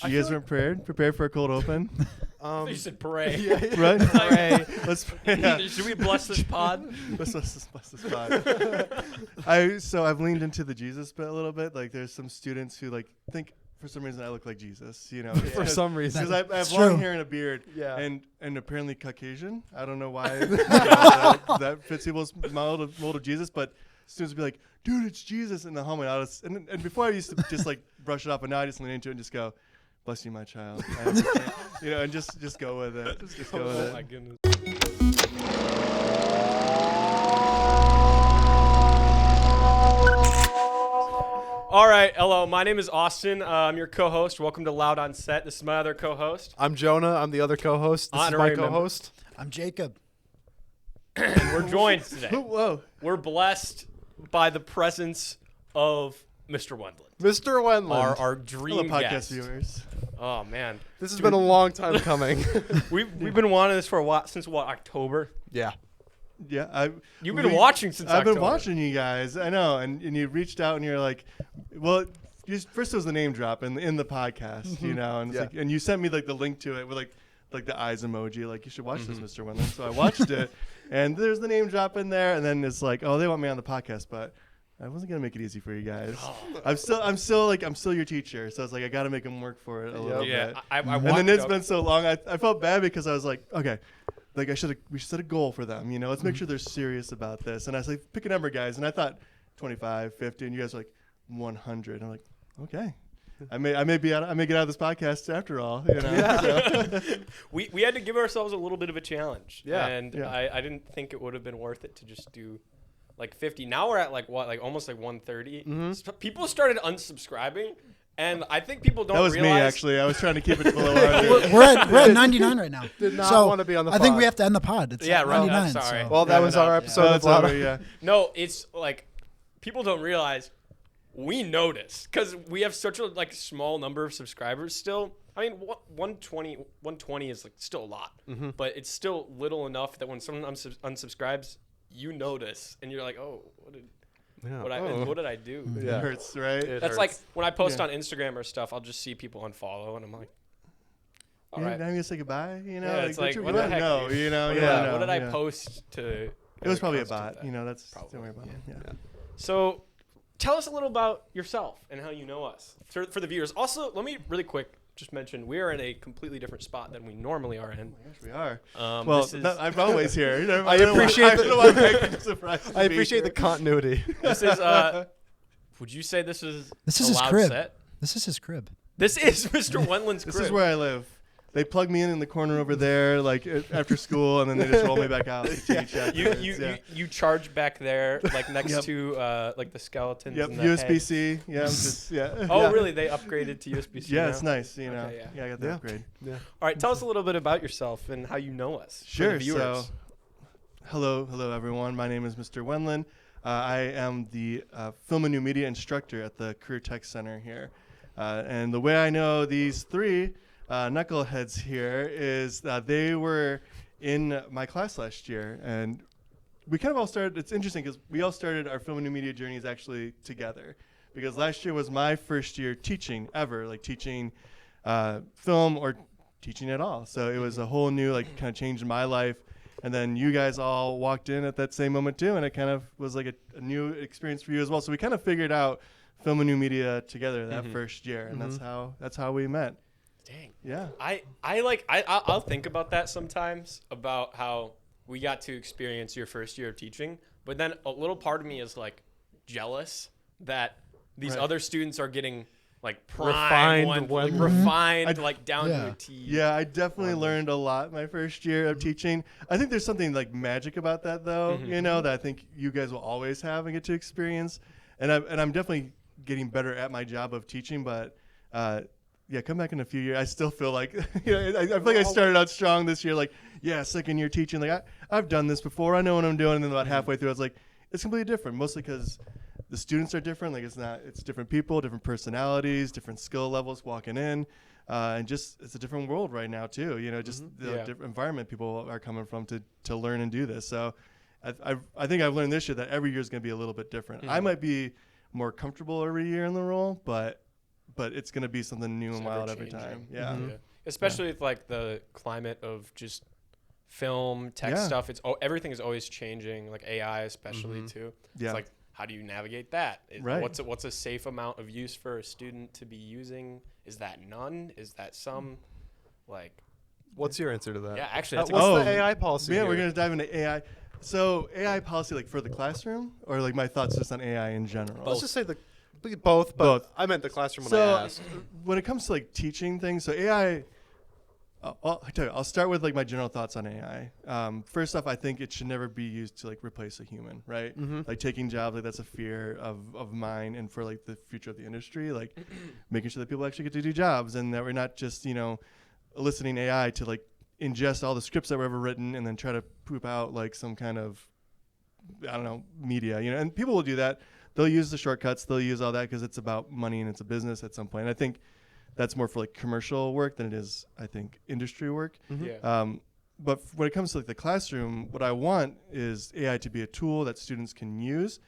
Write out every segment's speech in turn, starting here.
gosh. You guys weren't prepared for a cold open? You said pray. Right? Pray. Let's pray. Should we bless this pod? Let's bless this pod. So I've leaned into the Jesus bit a little bit. Like there's some students who like think for some reason I look like Jesus, you know. For some reason. Because I have long hair and a beard, and apparently Caucasian. I don't know why that fits people's mold of Jesus, but students would be like, dude, it's Jesus in the hallway. And before I used to just like brush it off, but now I just lean into it and just go, bless you, my child. You know, and just go with it. Just go with it. Oh my goodness. All right, hello. My name is Austin. I'm your co-host. Welcome to Loud on Set. This is my other co-host. I'm Jonah. I'm the other co-host. This Honorary is my co-host. I'm Jacob. And we're joined today. Whoa. We're blessed by the presence of Mr. Wendland. Mr. Wendland. Our dream Hello, podcast guest. viewers. Oh man, This has been a long time coming. we've been wanting this for a while, since what, October? Yeah. Yeah, You've been watching since I've October. been watching you guys. I know, and you reached out and you're like, well, first it was the name drop in the podcast, you know, and it's like, and you sent me like the link to it with like the eyes emoji, like you should watch this, Mr. Wendland. So I watched it, and there's the name drop in there, and then it's like, oh, they want me on the podcast, but I wasn't gonna make it easy for you guys. Oh. I'm still your teacher, so it's like I gotta make them work for it a little Yeah, bit. I And then it's been so long. I felt bad because I was like, okay, like we should set a goal for them. You know, let's make sure they're serious about this. And I was like, pick a number, guys. And I thought 25, 50, and you guys were like 100. I'm like, okay, I may get out of this podcast after all. You know? Yeah. So. we had to give ourselves a little bit of a challenge. Yeah. And Yeah. I didn't think it would have been worth it to just do like 50. Now we're at like almost like 130. People started unsubscribing. And I think people don't realize. That was me, actually. I was trying to keep it below 100. We're at 99 right now. Did not so want to be on the I think pod. we have to end the pod. It's Yeah, at right. 99. Sorry. So. Well, that was our episode So of it's Loud over, yeah. No, it's like people don't realize we notice because we have such a like small number of subscribers still. I mean, 120 is like still a lot, but it's still little enough that when someone unsubscribes, you notice and you're like, oh, what did I do? It hurts, right? It That's hurts. like when I post on Instagram or stuff, I'll just see people unfollow, and I'm like, all You're right. not gonna say goodbye, you know? Yeah, it's like, you what the don't heck, know, dude? you know? You Yeah, don't what did know, I yeah. post to? It was probably a constitute bot. that? You know, don't Probably. worry about it. Yeah. So, tell us a little about yourself and how you know us for the viewers. Also, let me really quick just mention we are in a completely different spot than we normally are in. Yes, we are. Well, I'm always here. You know, I appreciate I appreciate the continuity. This is. Would you say this is This a is his loud crib. set? This is his crib. This is Mr. Wendland's crib. This is where I live. They plug me in the corner over there, like after school, and then they just roll me back out. To teach You charge back there, like next to like the skeletons. Yep, and the heads. USB-C. Yeah, I'm just Oh, yeah. really? They upgraded to USB-C. Yeah, now? it's nice. You know, Okay, yeah. I got the upgrade. Yeah. All right, tell us a little bit about yourself and how you know us. for Sure. the viewers. So, hello, everyone. My name is Mr. Wendland. I am the Film and New Media instructor at the Career Tech Center here. And the way I know these three knuckleheads here is that they were in my class last year. And we kind of all started, it's interesting because we all started our Film and New Media journeys actually together. Because last year was my first year teaching ever, like teaching film or teaching at all. So it was a whole new, like, kind of change in my life. And then you guys all walked in at that same moment too, and it kind of was like a new experience for you as well. So we kind of figured out Film and New Media together that first year, and that's how we met. Dang. Yeah. I'll think about that sometimes, about how we got to experience your first year of teaching, but then a little part of me is like jealous that these other students are getting like Refined, refined, like down to Yeah. a T. Yeah, I definitely learned a lot my first year of teaching. I think there's something like magic about that though, you know, that I think you guys will always have and get to experience. And I'm definitely getting better at my job of teaching, but yeah, come back in a few years. I still feel like, you know, I feel like I started out strong this year. Like, yeah, second year teaching. Like, I've done this before. I know what I'm doing. And then about halfway through, I was like, it's completely different. Mostly because the students are different. Like, it's different people, different personalities, different skill levels walking in. And just, it's a different world right now too. You know, just the different environment people are coming from to learn and do this. So I think I've learned this year that every year is going to be a little bit different. I might be more comfortable every year in the role, but but it's going to be something new It's and wild every ever-changing. time. Yeah. Mhm. Yeah. Especially with like the climate of just film, tech Yeah. stuff. Everything is always changing, like AI especially too. Yeah. It's like, how do you navigate that? Right. What's a safe amount of use for a student to be using? Is that none? Is that some? Like, What's your answer to that? yeah, actually, that's a What's Oh, the AI policy? Yeah, here? we're going to dive into AI. So AI policy, like for the classroom, or like my thoughts just on AI in general? Let's just say both, but Both. I meant the classroom when So I asked. when it comes to like teaching things, so AI, I'll tell you, I'll start with like my general thoughts on AI. First off, I think it should never be used to like replace a human, right? Like taking jobs, like that's a fear of mine, and for like the future of the industry, like making sure that people actually get to do jobs, and that we're not just eliciting AI to like ingest all the scripts that were ever written and then try to poop out like some kind of, I don't know, media, and people will do that. They'll use the shortcuts. They'll use all that because it's about money and it's a business at some point. And I think that's more for like commercial work than it is, I think, industry work. Yeah. But when it comes to like the classroom, what I want is AI to be a tool that students can use,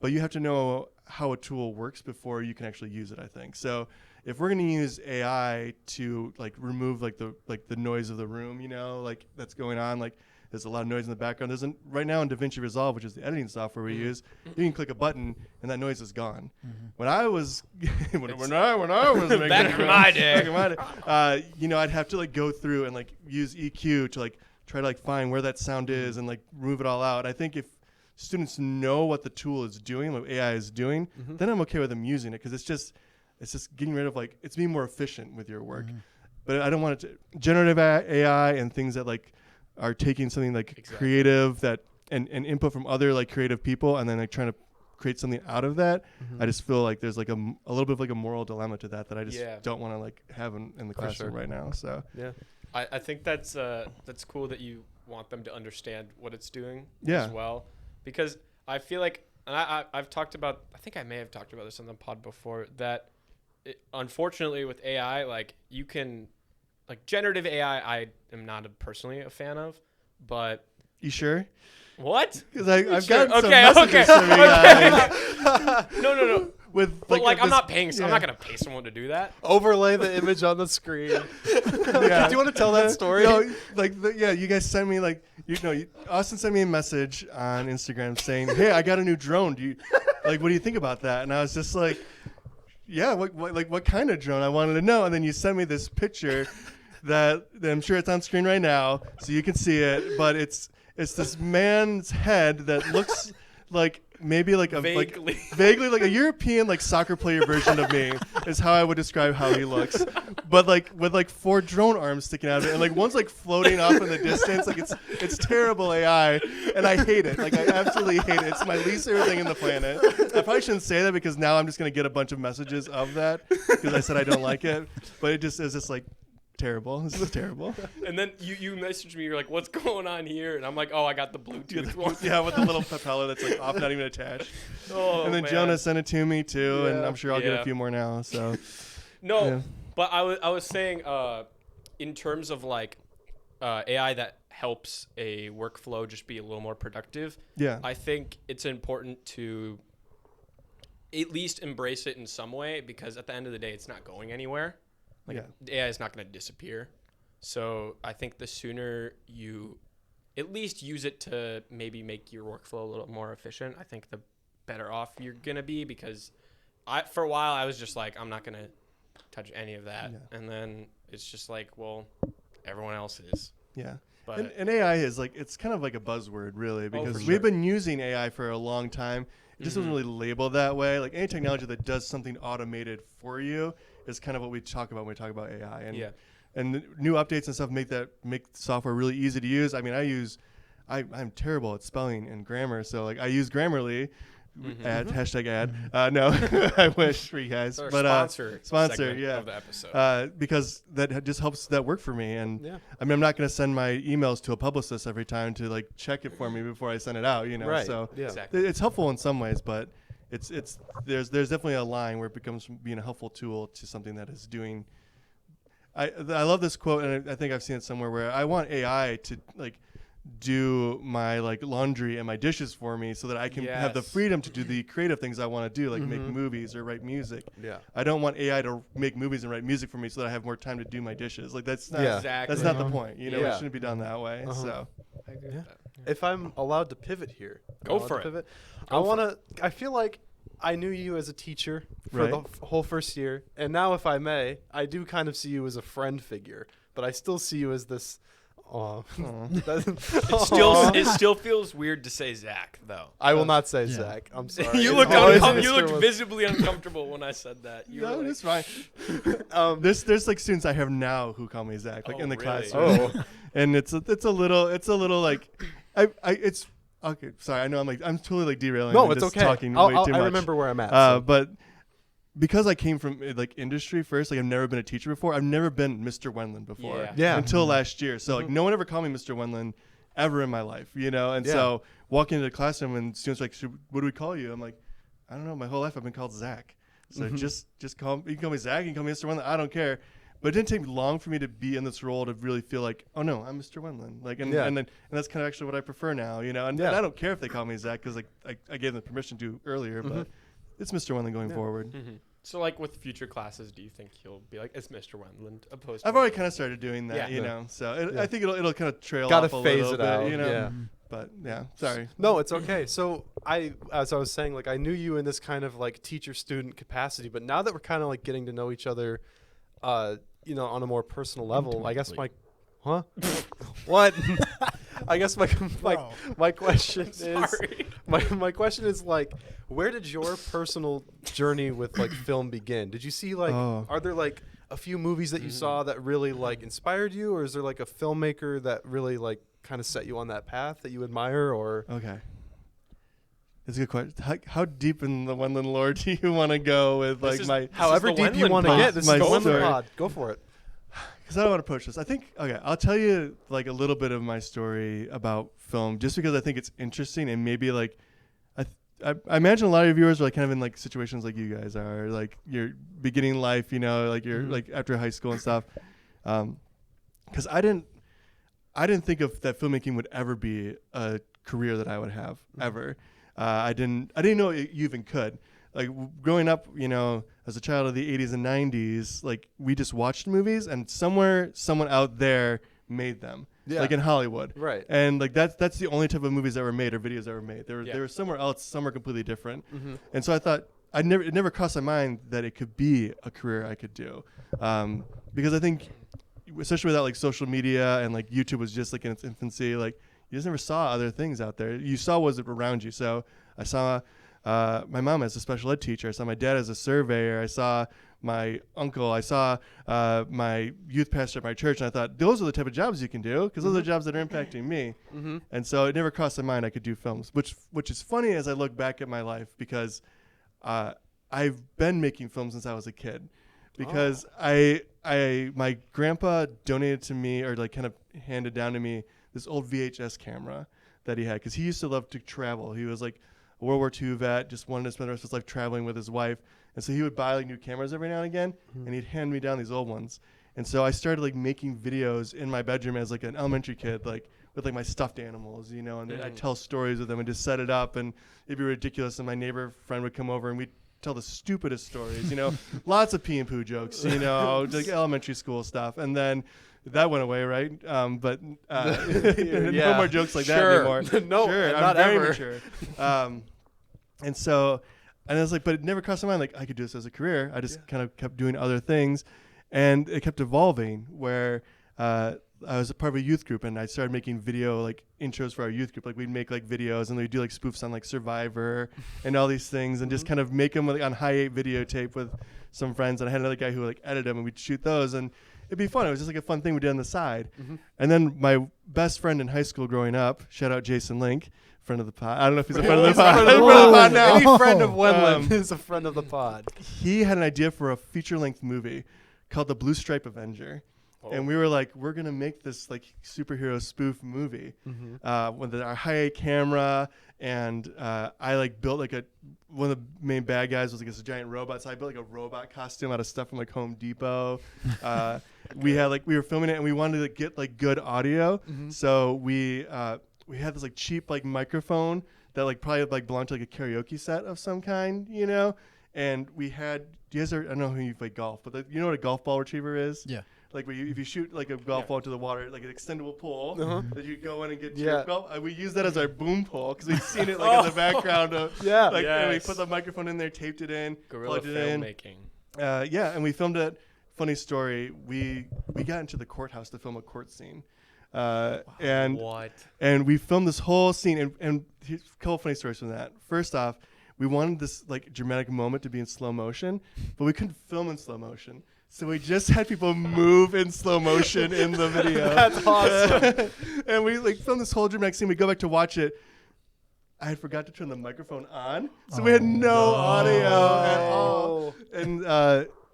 but you have to know how a tool works before you can actually use it, I think. So if we're going to use AI to like remove like the noise of the room, like that's going on, like there's a lot of noise in the background. Right now in DaVinci Resolve, which is the editing software we use, you can click a button and that noise is gone. When I was when I was making Back in my day. back in my day, I'd have to like go through and like use EQ to like try to like find where that sound is and like remove it all out. I think if students know what the tool is doing, what AI is doing, then I'm okay with them using it because it's just getting rid of like it's being more efficient with your work. But I don't want it to generative AI and things that like are taking something like creative that and input from other like creative people and then like trying to create something out of that. I just feel like there's like a little bit of like a moral dilemma to that I just don't want to like have in the classroom right now. So Yeah. I think that's cool that you want them to understand what it's doing Yeah. as well, because I feel like, and I've talked about, I think I may have talked about this on the pod before, that unfortunately with AI, like you can, like generative AI, I am not personally a fan of, but you sure? what? Because I've Sure. gotten some Okay, messages okay, from you guys No. with But like I'm this- not paying. yeah. I'm not gonna pay someone to do that. Overlay the image on the screen. Yeah. Do you want to tell that story? No, you guys sent me Austin sent me a message on Instagram saying, "Hey, I got a new drone. What do you think about that?" And I was just like, "Yeah, what kind of drone?" I wanted to know. And then you sent me this picture that I'm sure it's on screen right now, so you can see it. But it's this man's head that looks like maybe like a vaguely like a European like soccer player version of me is how I would describe how he looks, but like with like 4 drone arms sticking out of it, and like one's like floating off in the distance. Like it's terrible AI, and I hate it. Like I absolutely hate it. It's my least favorite thing in the planet. I probably shouldn't say that because now I'm just gonna get a bunch of messages of that because I said I don't like it, but it just is just like terrible. This is terrible. And then you messaged me. You're like, "What's going on here?" And I'm like, "Oh, I got the Bluetooth one." Yeah, with the little propeller that's like off, not even attached. Oh, And then man. Jonah sent it to me too, and Yeah. I'm sure I'll get Yeah. a few more now. So No, Yeah. but I was saying, in terms of like AI that helps a workflow just be a little more productive. yeah, I think it's important to at least embrace it in some way, because at the end of the day, it's not going anywhere. Like AI is not going to disappear. So I think the sooner you at least use it to maybe make your workflow a little more efficient, I think the better off you're going to be, because for a while I was just like, I'm not going to touch any of that. Yeah. And then it's just like, well, everyone else is. yeah. But And AI is like, it's kind of like a buzzword really, because for we've sure. been using AI for a long time. It just wasn't really labeled that way. Like any technology that does something automated for you is kind of what we talk about when we talk about AI. And Yeah. and the new updates and stuff make software really easy to use. I mean, I'm terrible at spelling and grammar, so like I use Grammarly. Ad hashtag ad. No, I wish for you guys. Our But sponsor segment yeah. of the episode. Because that just helps that work for me. And Yeah. I mean, I'm not going to send my emails to a publicist every time to like check it for me before I send it out. Right. So Yeah. Exactly. it's helpful in some ways, but there's definitely a line where it becomes from being a helpful tool to something that is doing. I love this quote, and I think I've seen it somewhere, where I want AI to like do my like laundry and my dishes for me so that I can have the Yes. freedom to do the creative things I want to do, like make movies or write music. Yeah. I don't want AI to make movies and write music for me so that I have more time to do my dishes. Like that's not, Yeah. Exactly. that's not the point. You know, Yeah. it shouldn't be done that way. So I agree with that. If I'm allowed to pivot here, Go allowed for to it. Pivot, Go for I feel like I knew you as a teacher for Right. the whole first year, and now, if I may, I do kind of see you as a friend figure, but I still see you as this. Oh, It still feels weird to say Zach though. I will not say Yeah. Zach. I'm sorry. you It's looked always you Mr. looked Wes- visibly uncomfortable when I said that. You no, were like, it's fine. This There's like students I have now who call me Zach, like Oh, in the really? classroom. Oh. And it's a little like it's okay. Sorry, I know I'm totally like derailing. No, and it's just okay. Talking way too much. I remember where I'm at. So. But because I came from like industry first, like I've never been a teacher before. I've never been Mr. Wendland before. Yeah. Until last year. So like no one ever called me Mr. Wendland ever in my life, you know. And Yeah. so walking into the classroom and students are like, what do we call you? I'm like, I don't know. My whole life I've been called Zach. So just call me. You can call me Zach. You can call me Mr. Wendland. I don't care. But it didn't take long for me to be in this role to really feel like, oh no, I'm Mr. Wendland. Like, and that's kind of actually what I prefer now, you know. And I don't care if they call me Zach because like I gave them permission to earlier, but it's Mr. Wendland going forward. So like with future classes, do you think he'll be like, it's Mr. Wendland opposed to I've already kind of started doing that, Yeah. you know. So I think it'll kind of trail Gotta off a phase little it bit, out, you know. yeah. But yeah, sorry. No, it's okay. So as I was saying, like I knew you in this kind of like teacher-student capacity, but now that we're kind of like getting to know each other, you know, on a more personal level, I guess what? I guess my question is Sorry. my question is like, where did your personal journey with like film begin? Did you see like are there like a few movies that you saw that really like inspired you, or is there like a filmmaker that really like kind of set you on that path that you admire, or Okay. It's a good question. How deep in the Wendland lore do you want to go with like is- my? however the deep you Wendland want to pod. get? This My is the Wendland story. pod. Go for it. Because I don't want to approach this. I think I'll tell you like a little bit of my story about film, just because I think it's interesting and maybe like I imagine a lot of your viewers are like kind of in like situations like you guys are, like you're beginning life, you know, like you're like after high school and stuff. Because I didn't think of that filmmaking would ever be a career that I would have ever. I didn't know you even could. Like growing up, you know, as a child of the 80s and 90s, like we just watched movies and somewhere someone out there made them. Yeah. Like in Hollywood. Right. And like that's the only type of movies that were made or videos that were made. They Yeah. were somewhere else, somewhere completely different. And so I thought it never crossed my mind that it could be a career I could do. Because I think especially without like social media and like YouTube was just like in its infancy, like you just never saw other things out there. You saw what was around you. So I saw my mom as a special ed teacher. I saw my dad as a surveyor. I saw my uncle. I saw my youth pastor at my church. And I thought, those are the type of jobs you can do because those are the jobs that are impacting me. And so it never crossed my mind I could do films, which is funny as I look back at my life because I've been making films since I was a kid. Because my grandpa donated to me or like kind of handed down to me this old VHS camera that he had because he used to love to travel. He was like a World War II vet, just wanted to spend the rest of his life traveling with his wife. And so he would buy like new cameras every now and again, and he'd hand me down these old ones. And so I started like making videos in my bedroom as like an elementary kid, like with like my stuffed animals, you know, and I'd tell stories with them and just set it up, and it'd be ridiculous. And my neighbor friend would come over and we'd tell the stupidest stories, you know, lots of pee and poo jokes, you know, like elementary school stuff. And then that went away, right? But no more jokes like that anymore. No, sure, not I'm very ever. mature. And I was like, but it never crossed my mind like I could do this as a career. I just kind of kept doing other things, and it kept evolving. Where I was a part of a youth group, and I started making video like intros for our youth group. Like we'd make like videos, and we'd do like spoofs on like Survivor and all these things, and just kind of make them like on high-8 videotape with some friends. And I had another guy who would like edit them, and we'd shoot those, and it'd be fun. It was just like a fun thing we did on the side. And then my best friend in high school growing up, shout out Jason Link, friend of the pod. I don't know if he's a friend of the pod. Friend of the Friend of the pod now. Any friend of Wendland is a friend of the pod. He had an idea for a feature-length movie called The Blue Stripe Avenger. And we were like, we're going to make this like superhero spoof movie with our high camera. And I like built like one of the main bad guys was like this giant robot. So I built like a robot costume out of stuff from like Home Depot. We were filming it and we wanted to get like good audio. So we had this like cheap like microphone that like probably like belonged to like a karaoke set of some kind, you know? And we had, I don't know who you play golf, but you know what a golf ball retriever is? Yeah. Like if you shoot like a golf ball into the water, like an extendable pole that you go in and get Yeah. your golf. We use that as our boom pole because we've seen it like in the background of and we put the microphone in there, taped it in, guerrilla plugged it in. filmmaking. And we filmed it. Funny story, we got into the courthouse to film a court scene. And we filmed this whole scene and here's a couple funny stories from that. First off, we wanted this like dramatic moment to be in slow motion, but we couldn't film in slow motion. So we just had people move in slow motion in the video. That's awesome. And we like filmed this whole dramatic scene. We go back to watch it. I had forgot to turn the microphone on, so we had no audio at all.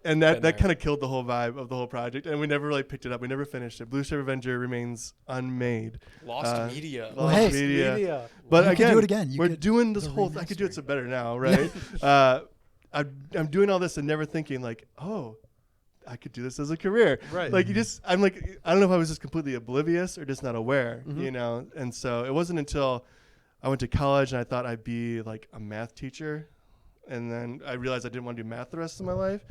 And that kind of killed the whole vibe of the whole project. And we never really picked it up. We never finished it. Blue Shirt Avenger remains unmade. Lost media. Well, hey, Media. But You could again, do it again. You we're could doing this whole. I could do it so better now, right? I'm doing all this and never thinking like, oh, I could do this as a career. Right. Like I'm like, I don't know if I was just completely oblivious or just not aware, you know? And so it wasn't until I went to college and I thought I'd be like a math teacher. And then I realized I didn't want to do math the rest of my life.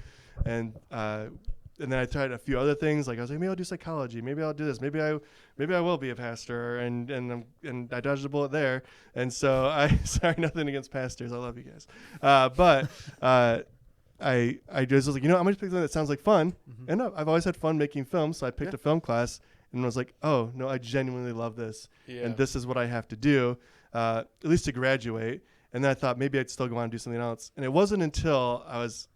And then I tried a few other things. Like I was like, maybe I'll do psychology. Maybe I'll do this. Maybe I will be a pastor. And I dodged a bullet there. And so sorry, nothing against pastors. I love you guys. But I just was like, I'm going to pick something that sounds like fun. And I've always had fun making films. So I picked a film class and was like, oh no, I genuinely love this. Yeah. And this is what I have to do, at least to graduate. And then I thought maybe I'd still go on and do something else. And it wasn't until I was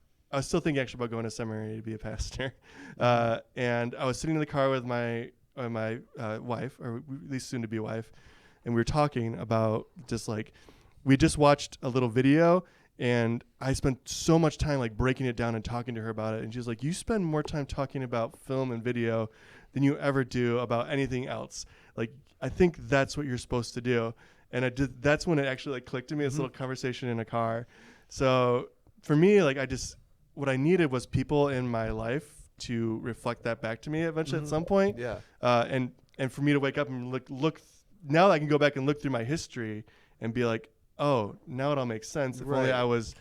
still thinking actually about going to seminary to be a pastor. And I was sitting in the car with my wife, or at least soon to be wife. And we were talking about just like, we just watched a little video and I spent so much time like breaking it down and talking to her about it. And she was like, you spend more time talking about film and video than you ever do about anything else. Like, I think that's what you're supposed to do. And that's when it actually like clicked to me, this little conversation in a car. So for me, like what I needed was people in my life to reflect that back to me eventually at some point. Yeah. And for me to wake up and look now I can go back and look through my history and be like, oh, now it all makes sense. If only I was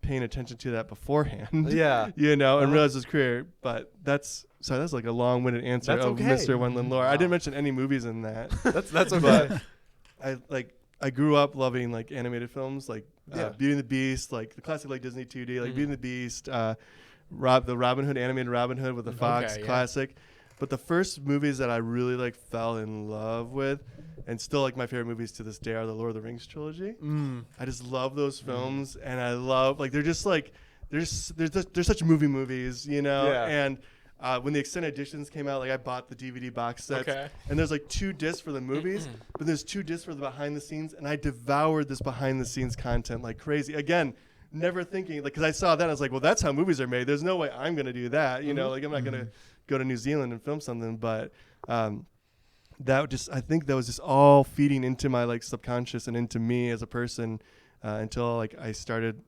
paying attention to that beforehand. Yeah. And realize his career. But that's like a long-winded answer of Mr. Wendland lore. Wow. I didn't mention any movies in that. That's okay. But I grew up loving like animated films, like Beauty and the Beast, like the classic like Disney 2D, like Beauty and the Beast, the Robin Hood, animated Robin Hood with the Fox classic. But the first movies that I really like fell in love with, and still like my favorite movies to this day, are the Lord of the Rings trilogy. I just love those films, and I love like they're just like they're such movies, and. When the extended editions came out, like I bought the DVD box sets, and there's like 2 discs for the movies, but there's 2 discs for the behind the scenes, and I devoured this behind the scenes content like crazy. Again, never thinking like, because I saw that, I was like, well, that's how movies are made. There's no way I'm gonna do that, like I'm not gonna go to New Zealand and film something. But I think that was just all feeding into my like subconscious and into me as a person until like I started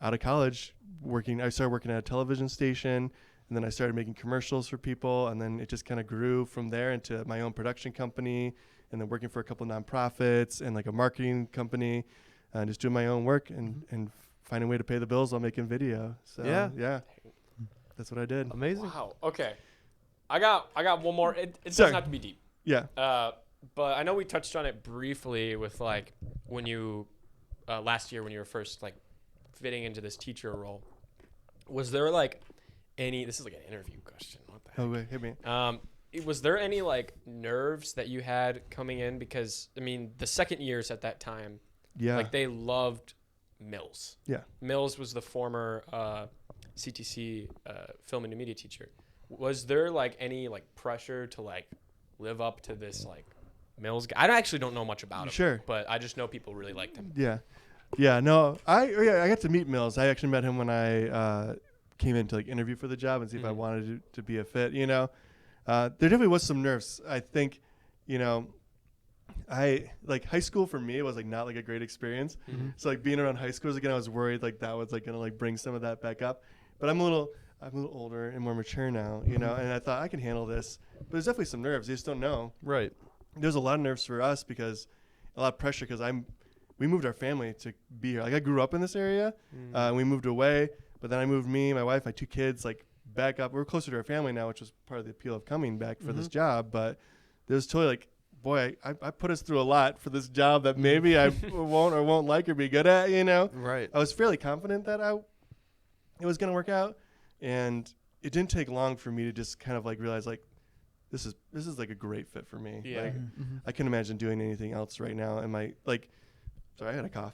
out of college working. I started working at a television station. And then I started making commercials for people, and then it just kind of grew from there into my own production company, and then working for a couple of nonprofits and like a marketing company, and just doing my own work and finding a way to pay the bills while making video. So yeah, that's what I did. Amazing. Wow. Okay, I got one more. It doesn't have to be deep. Yeah. But I know we touched on it briefly with like when you last year when you were first like fitting into this teacher role. Was there like this is like an interview question. What the heck? Oh, wait, hit me. Was there any like nerves that you had coming in? Because I mean, the second years at that time, like they loved Mills. Yeah. Mills was the former CTC film and new media teacher. Was there like any like pressure to like live up to this like Mills guy? I actually don't know much about him. Sure. But I just know people really liked him. Yeah. Yeah. No, I got to meet Mills. I actually met him when I came in to like interview for the job and see if I wanted to be a fit, there definitely was some nerves. I think, you know, I like high school for me was like not like a great experience. So like being around high schoolers again, I was worried like that was like gonna like bring some of that back up. But I'm a little older and more mature now, you know, and I thought I can handle this. But there's definitely some nerves. You just don't know. Right. There's a lot of nerves for us because a lot of pressure because we moved our family to be here. Like I grew up in this area, and we moved away. But then I moved me, my wife, my 2 kids, like back up. We're closer to our family now, which was part of the appeal of coming back for this job. But there was totally like, boy, I put us through a lot for this job that maybe I won't like or be good at, you know? Right. I was fairly confident that it was going to work out. And it didn't take long for me to just kind of like realize like, this is like a great fit for me. Yeah. Like, I can't imagine doing anything else right now. And sorry, I had a cough.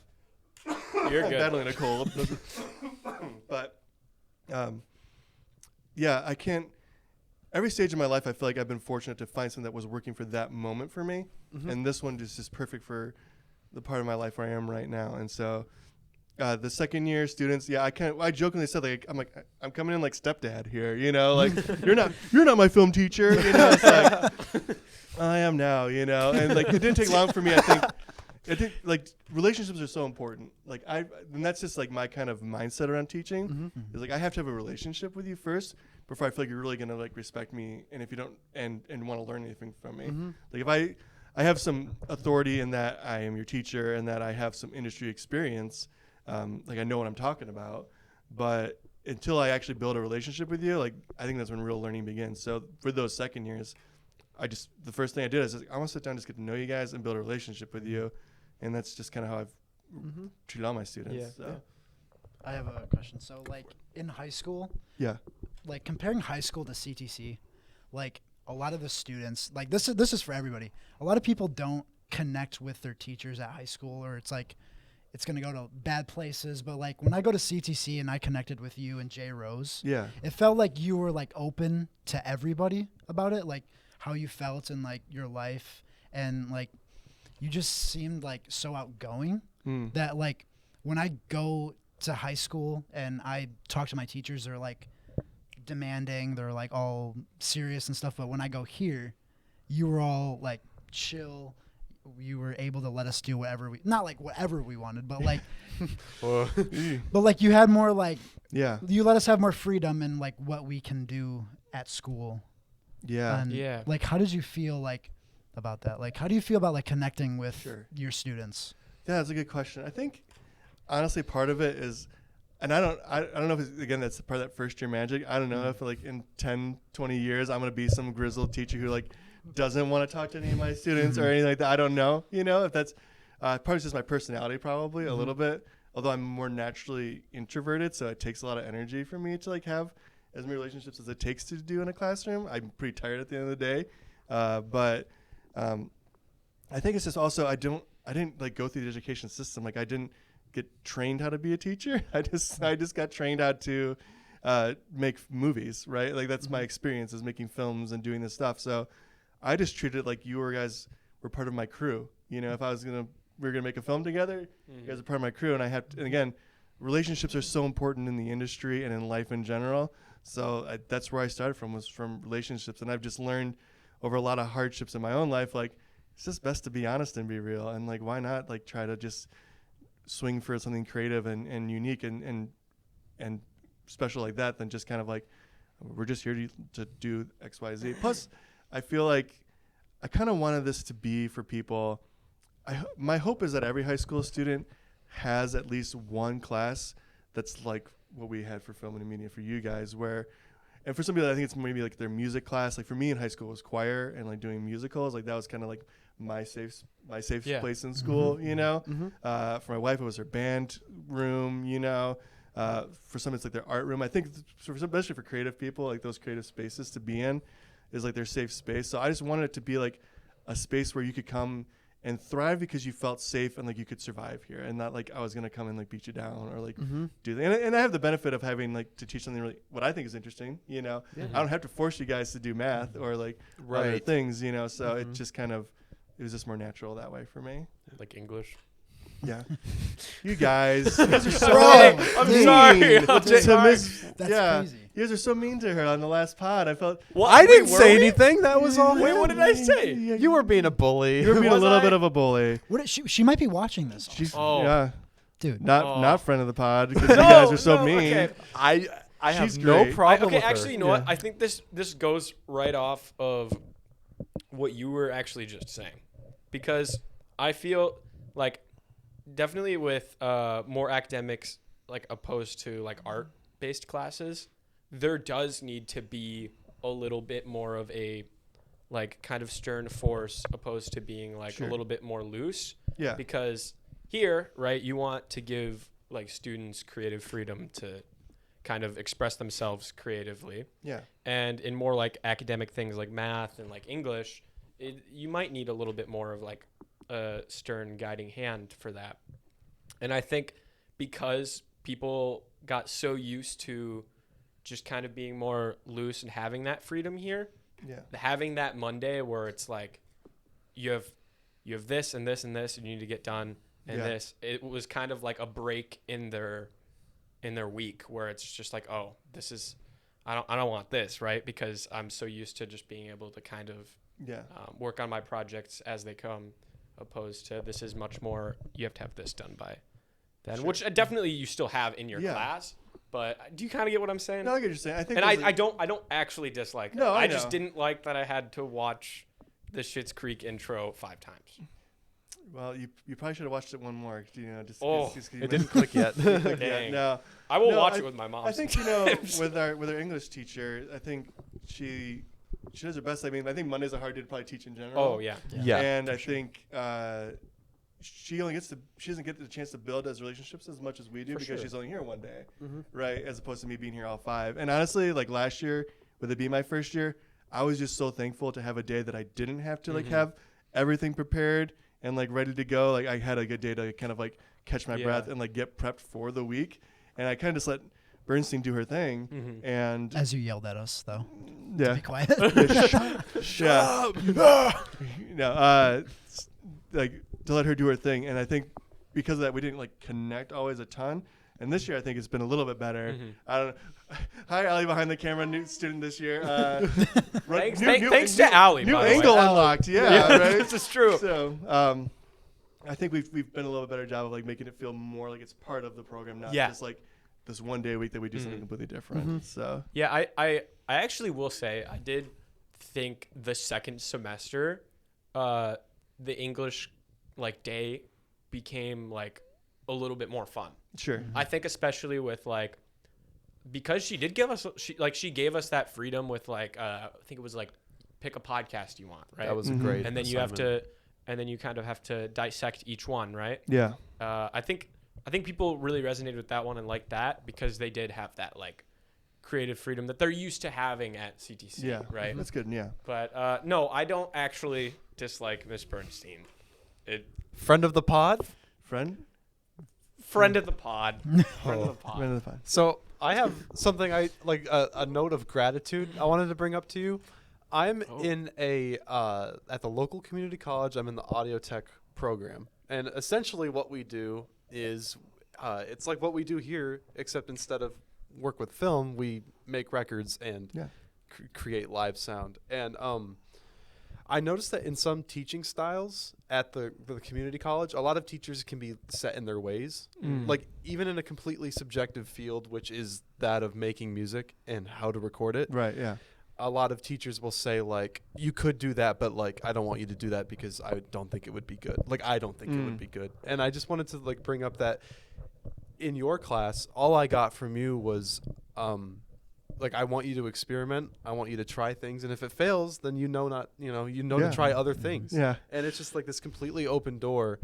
You're I'm good. battling a cold. But, yeah, I can't. Every stage of my life, I feel like I've been fortunate to find something that was working for that moment for me. And this one just is perfect for the part of my life where I am right now. And so the second year students, yeah, I jokingly said, like, I'm coming in like stepdad here, you know, like you're not my film teacher, you know, it's like I am now, you know, and like it didn't take long for me. I think like relationships are so important. Like and that's just like my kind of mindset around teaching is like I have to have a relationship with you first before I feel like you're really gonna like respect me, and if you don't and want to learn anything from me, like if I have some authority in that I am your teacher and that I have some industry experience, like I know what I'm talking about, but until I actually build a relationship with you, like I think that's when real learning begins. So for those second years, the first thing I did is I want to sit down, just get to know you guys and build a relationship with you. And that's just kind of how I've treated all my students. Yeah. So. I have a question. So, like, in high school, Yeah. like, comparing high school to CTC, like, a lot of the students, like, this is for everybody. A lot of people don't connect with their teachers at high school, or it's like, it's going to go to bad places. But, like, when I go to CTC and I connected with you and Jay Rose, Yeah. it felt like you were, like, open to everybody about it, like, how you felt in, like, your life. And, like, you just seemed like so outgoing that like when I go to high school and I talk to my teachers, they're like demanding, they're like all serious and stuff. But when I go here, you were all like chill. You were able to let us do whatever whatever we wanted, but like, but like you had more like, you let us have more freedom in like what we can do at school. Yeah. And like, how did you feel like about that? Like, how do you feel about like connecting with your students? Yeah, that's a good question. I think honestly part of it is, and I don't know if it's, again, that's part of that first year magic. I don't know if like in 10, 20 years, I'm going to be some grizzled teacher who like doesn't want to talk to any of my students or anything like that. I don't know, you know, if that's probably just my personality probably a little bit, although I'm more naturally introverted. So it takes a lot of energy for me to like have as many relationships as it takes to do in a classroom. I'm pretty tired at the end of the day. But I think it's just also I didn't like go through the education system. Like I didn't get trained how to be a teacher. I just got trained how to make movies, right? Like that's my experience is making films and doing this stuff. So I just treated it like you guys were part of my crew. You know, if we were gonna make a film together, you guys are part of my crew. And and again, relationships are so important in the industry and in life in general. So that's where I started was from relationships. And I've just learned over a lot of hardships in my own life, like it's just best to be honest and be real. And like, why not like try to just swing for something creative and unique and special like that than just kind of like, we're just here to do X, Y, Z. Plus, I feel like I kind of wanted this to be for people. My hope is that every high school student has at least one class that's like what we had for film and media for you guys, and for some people, I think it's maybe like their music class. Like for me in high school, it was choir and like doing musicals. Like that was kind of like my safe place in school, you know. For my wife, it was her band room, you know. For some, it's like their art room. I think, especially for creative people, like those creative spaces to be in is like their safe space. So I just wanted it to be like a space where you could come and thrive because you felt safe and like you could survive here, and not like I was gonna come and like beat you down or like do that. And I have the benefit of having like to teach something really what I think is interesting. You know, I don't have to force you guys to do math or like other things. You know, so it just kind of it was just more natural that way for me. Like English. Yeah. You guys. Bro, I'm dude. sorry. That's crazy. You guys are so mean to her on the last pod. I felt. Well, I didn't were say we? anything. That was all. Wait, him. what did I say? You were being a bully. You were being a Was little I? bit of a bully. What? She might be watching this. Also. She's Oh. yeah, Dude. not friend of the pod because you guys are so mean. Okay. I have She's no great. problem Okay, with her. actually, you know what? I think this goes right off of what you were actually just saying, because I feel like definitely with more academics, like opposed to like art-based classes, there does need to be a little bit more of a like kind of stern force opposed to being like Sure. a little bit more loose. Yeah. Because here, right, you want to give like students creative freedom to kind of express themselves creatively. Yeah. And in more like academic things like math and like English, you might need a little bit more of like a stern guiding hand for that. And I think because people got so used to just kind of being more loose and having that freedom here, Yeah. having that Monday where it's like you have this and this and this and you need to get done and Yeah. this, it was kind of like a break in their week where it's just like, oh, this is I don't want this, right? Because I'm so used to just being able to kind of Yeah. work on my projects as they come, opposed to this is much more you have to have this done by then, Sure. which definitely you still have in your Yeah. class. But do you kind of get what I'm saying? No, I get what you're saying. I think. And there's a- I don't actually dislike it. No, I just know. didn't like that I had to watch the Schitt's Creek intro 5 times. Well, you probably should have watched it one more. You know, just. Oh, just 'cause you It missed- didn't click yet. Yeah, Dang. no. I will No, watch it with my mom. I think you know sometimes. with our English teacher, I think she does her best. I mean, I think Mondays are hard to probably teach in general. Oh yeah. Yeah. And I think she doesn't get the chance to build those relationships as much as we do For because sure. she's only here one day, Mm-hmm. right? As opposed to me being here all 5. And honestly, like last year, with it being my first year, I was just so thankful to have a day that I didn't have to like have everything prepared and like ready to go. Like I had a good day to kind of like catch my Yeah. breath and like get prepped for the week. And I kind of just let Bernstein do her thing. Mhm. And As you yelled at us, though. yeah, Be quiet. Shut like to let her do her thing. And I think because of that, we didn't like connect always a ton. And this year, I think it's been a little bit better. I don't know. Hi, Allie, behind the camera, new student this year. Thanks to Allie, New by the way. angle unlocked. Yeah, right. This is true. So, I think we've been a little bit better job of like making it feel more like it's part of the program, not Yeah. just like this one day a week that we do something completely different. Mm-hmm. So Yeah, I actually will say I did think the second semester, the English like day became like a little bit more fun. sure. I think especially with like because she did give us she gave us that freedom with like I think it was like pick a podcast you want, right? That was a Mhm. great. and then you have to and then you kind of have to dissect each one, right? Yeah. I think people really resonated with that one and liked that because they did have that like creative freedom that they're used to having at CTC, Yeah. right? That's good. Yeah. But no, I don't actually dislike Miss Bernstein. Friend of the pod. Friend. Friend of the pod. Friend of the pod. Friend of the pod. So I have something I like a note of gratitude I wanted to bring up to you. I'm in a at the local community college. I'm in the audio tech program, and essentially what we do is it's like what we do here, except instead of work with film, we make records and Yeah. create live sound. And I noticed that in some teaching styles at the community college, a lot of teachers can be set in their ways. Like even in a completely subjective field, which is that of making music and how to record it. Right. Yeah. A lot of teachers will say like, you could do that, but like, I don't want you to do that because I don't think it would be good. Like, I don't think it would be good. And I just wanted to like bring up that in your class, all I got from you was, like, I want you to experiment. I want you to try things. And if it fails, then Yeah. to try other things. Yeah. And it's just like this completely open door.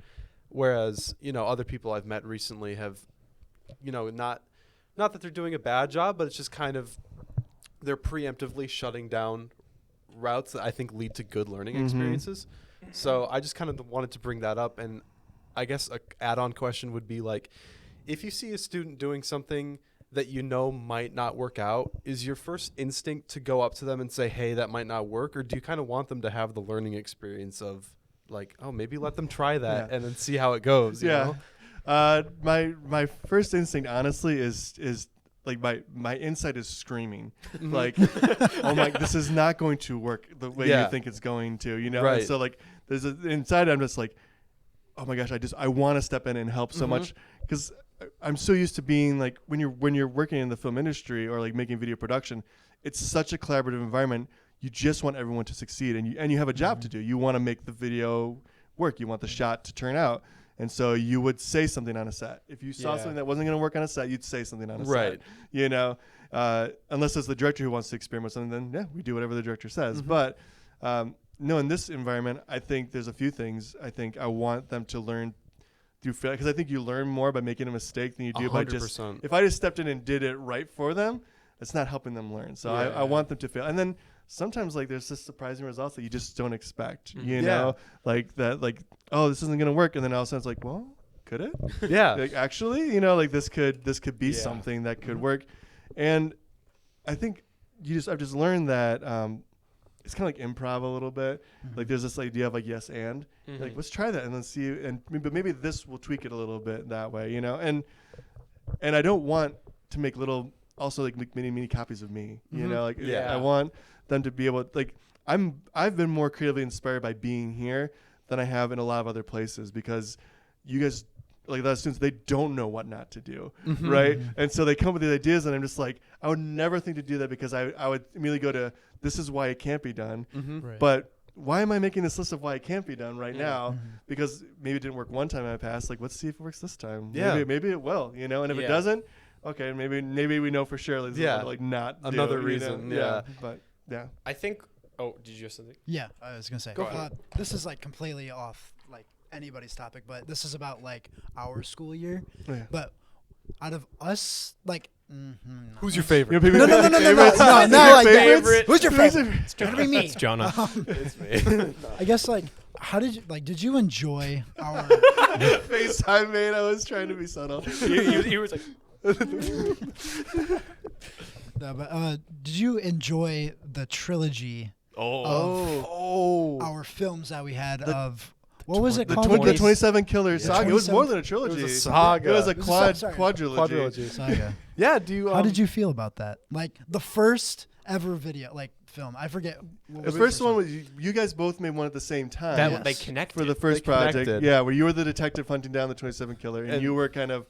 Whereas, other people I've met recently have, not that they're doing a bad job, but it's just kind of, they're preemptively shutting down routes that I think lead to good learning experiences. So I just kind of wanted to bring that up. And I guess a add-on question would be like, if you see a student doing something that might not work out, is your first instinct to go up to them and say, hey, that might not work? Or do you kind of want them to have the learning experience of like, oh, maybe let them try that and then see how it goes? You know? My first instinct, honestly, is like my inside is screaming, like, oh my, this is not going to work the way you think it's going to, you know. Right. And so like inside I'm just like, oh my gosh, I want to step in and help so much, because I'm so used to being like, when you're working in the film industry or like making video production, it's such a collaborative environment. You just want everyone to succeed, and you have a job to do. You want to make the video work. You want the shot to turn out. And so you would say something on a set. If you saw something that wasn't going to work on a set, you'd say something on a set. You know, unless it's the director who wants to experiment with something, then we do whatever the director says. But no, in this environment, I think there's a few things. I think I want them to learn through failure, because I think you learn more by making a mistake than you do 100%. By just. If I just stepped in and did it right for them, it's not helping them learn. So I want them to fail, and then. Sometimes like there's just surprising results that you just don't expect, you know, like that, like, oh, this isn't going to work. And then all of a sudden it's like, well, could it? Like, actually, you know, like this could be something that could work. And I think I've just learned that it's kind of like improv a little bit. Like there's this idea of like, yes, and like, let's try that and then see. But maybe this will tweak it a little bit that way, you know? And I don't want to make also like mini copies of me, you know, like I want them to be able to, like, I've been more creatively inspired by being here than I have in a lot of other places, because you guys, like the students, they don't know what not to do, right? And so they come up with these ideas, and I'm just like, I would never think to do that, because I would immediately go to, this is why it can't be done. But why am I making this list of why it can't be done right now? Because maybe it didn't work one time in the past. Like, let's see if it works this time. Maybe it will, you know? And if it doesn't, okay, maybe we know for sure. Like not another do, reason. You know? But I think. Oh, did you have something? Yeah, I was gonna say. Go ahead. This is like completely off like anybody's topic, but this is about like our school year. But out of us, like, who's your favorite? No, like favorite. Who's your favorite? It's gotta be me. It's Jonah. It's me. I guess like, how did you enjoy our FaceTime, man? I was trying to be subtle. he was like. No, but did you enjoy the trilogy of our films that we had of what was it called? The 27 Killer Saga. It was more than a trilogy. It was a saga. It was a quadrilogy. Saga. Yeah. How did you feel about that? Like the first ever video, like film. I forget. The first one was you guys both made one at the same time. That they connected for the first project. Yeah, where you were the detective hunting down the 27 Killer, and you were kind of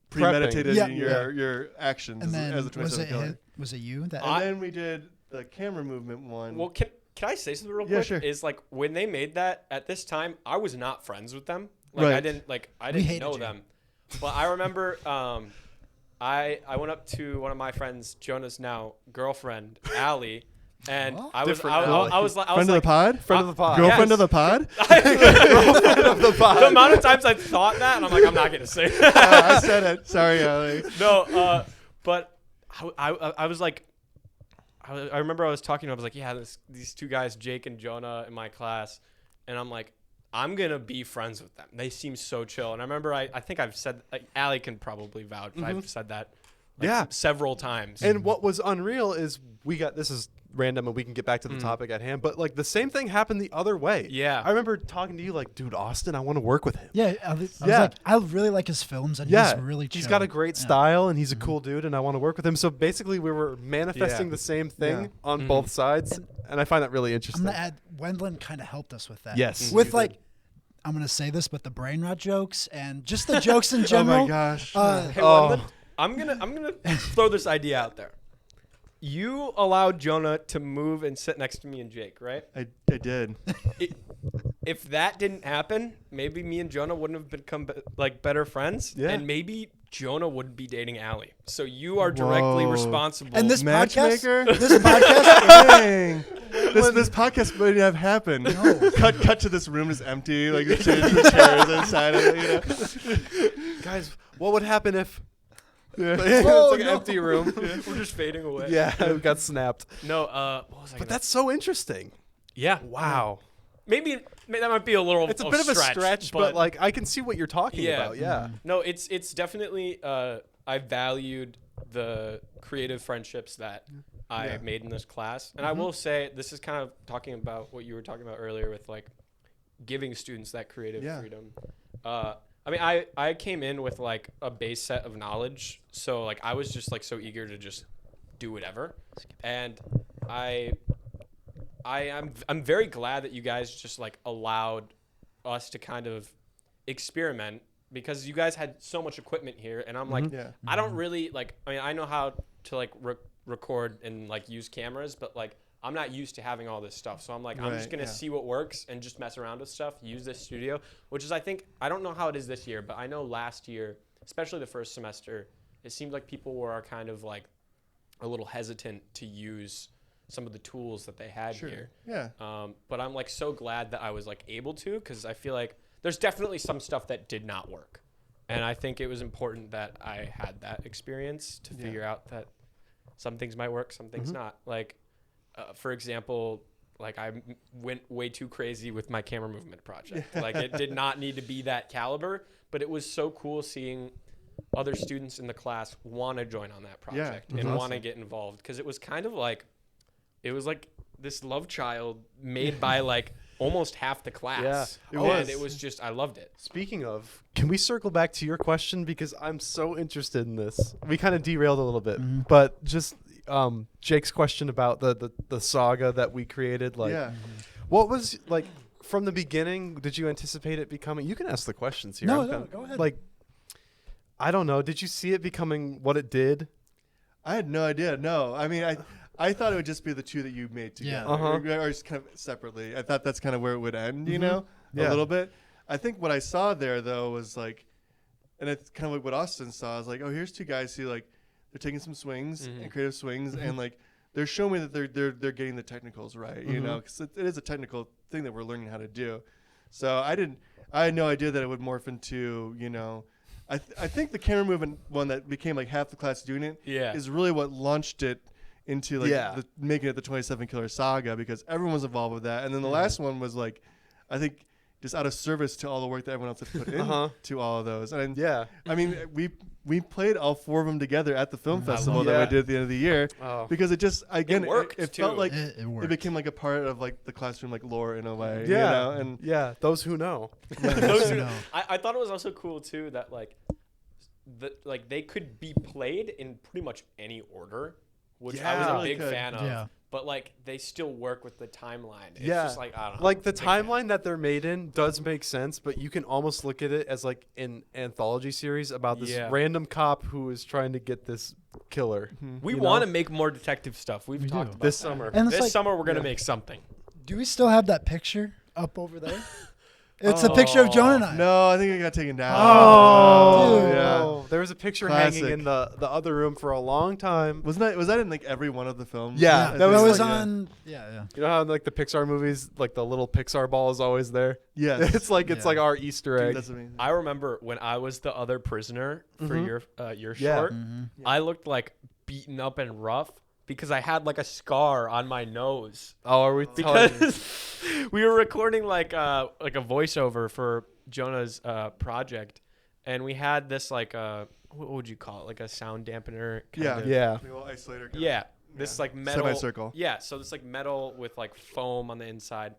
premeditated in your actions as the 27 Killer. Was it you that? And then we did the camera movement one. Well, can I say something real quick? Yeah, sure. Is like when they made that at this time, I was not friends with them. Like I didn't know them. But I remember I went up to one of my friends, Jonah's now girlfriend, Allie. And I was like, friend of the pod? Friend of the pod. Girlfriend of the pod? Girlfriend of the pod. The amount of times I thought that, and I'm like, I'm not going to say it. I said it. Sorry, Allie. No, but I was like, I remember I was talking to him. I was like, yeah, these two guys, Jake and Jonah, in my class. And I'm like, I'm going to be friends with them. They seem so chill. And I remember, I think I've said, Allie can probably vouch. I've said that several times. And what was unreal is this is random and we can get back to the topic at hand, but like the same thing happened the other way. Yeah. I remember talking to you like, dude, Austin, I want to work with him. Yeah. I was like, I really like his films and he's really chill. He's got a great style and he's a cool dude and I want to work with him. So basically we were manifesting the same thing on both sides. And I find that really interesting. I'm going to add, Wendland kind of helped us with that. Yes. With like, I'm going to say this, but the brain rot jokes and just the jokes in general. Oh my gosh. Hey, Wendland, I'm gonna throw this idea out there. You allowed Jonah to move and sit next to me and Jake, right? I did. If that didn't happen, maybe me and Jonah wouldn't have become like better friends, and maybe Jonah wouldn't be dating Allie. So you are directly responsible. And this matchmaker. This podcast. Dang. This podcast wouldn't have happened. No. Cut to this room is empty, like the chairs inside of it. You know? Guys, what would happen if? Yeah. It's like an empty room. We're just fading away. Yeah, we got snapped. No, what was I? But that's so interesting. Yeah. Wow. Maybe that might be a little. It's a bit of a stretch, but like I can see what you're talking about. Yeah. No, it's definitely. I valued the creative friendships that I made in this class, and I will say this is kind of talking about what you were talking about earlier with like giving students that creative Yeah. freedom. I mean, I came in with like a base set of knowledge, so like I was just like so eager to just do whatever, and I'm very glad that you guys just like allowed us to kind of experiment, because you guys had so much equipment here, and I'm like, Yeah. I don't really like. I mean, I know how to like record and like use cameras, but like I'm not used to having all this stuff. So I'm like, I'm just gonna see what works and just mess around with stuff. Use this studio, which is I don't know how it is this year, but I know last year, especially the first semester, it seemed like people were kind of like a little hesitant to use some of the tools that they had here. Yeah. But I'm like so glad that I was like able to, because I feel like there's definitely some stuff that did not work, and I think it was important that I had that experience to figure out that some things might work, some things not. Like, for example, like I went way too crazy with my camera movement project. Like it did not need to be that caliber, but it was so cool seeing other students in the class want to join on that project and want to get involved, because it was kind of like, it was like this love child made by like almost half the class. Yeah, it was just, I loved it. Speaking of, can we circle back to your question, because I'm so interested in this. We kind of derailed a little bit, but just Jake's question about the saga that we created, like what was like from the beginning, did you anticipate it becoming, you can ask the questions here. No, go ahead. Like, I don't know, did you see it becoming what it did? I had no idea. No, I mean, I thought it would just be the two that you made together, or just kind of separately. I thought that's kind of where it would end, you know, a little bit. I think what I saw there though was like, and it's kind of like what Austin saw. I was like, oh, here's two guys who like, they're taking some swings and creative swings, and like they're showing me that they're getting the technicals right, you know, because it is a technical thing that we're learning how to do. So I had no idea that it would morph into, you know, I think the camera movement one that became like half the class doing it is really what launched it into like making it the 27 Killer Saga, because everyone was involved with that. And then the last one was like, I think just out of service to all the work that everyone else had put into all of those. And I mean, we played all four of them together at the film festival that we did at the end of the year, because it just, again, it felt like it became like a part of like the classroom, like lore in a way, you know? And those who know. I thought it was also cool too that like they could be played in pretty much any order, which I was a big fan of. Yeah. But like they still work with the timeline. It's just like, I don't know. Like the timeline that they're made in does make sense, but you can almost look at it as like an anthology series about this random cop who is trying to get this killer. We want to make more detective stuff. We've talked about this that. summer. And this summer we're gonna make something. Do we still have that picture up over there? It's a picture of Jonah and I. No, I think it got taken down. Yeah. There was a picture hanging in the other room for a long time. Was that in like every one of the films? Yeah, that was on. Yeah. You know how in like the Pixar movies, like the little Pixar ball is always there? Yes. It's like our Easter egg. Dude, that's amazing. I remember when I was the other prisoner for your short, I looked like beaten up and rough, because I had like a scar on my nose. Oh, are we telling you? Because we were recording like a voiceover for Jonah's project, and we had this like what would you call it, like a sound dampener kind of. Like a little isolator kind of. This like metal semicircle. So this like metal with like foam on the inside,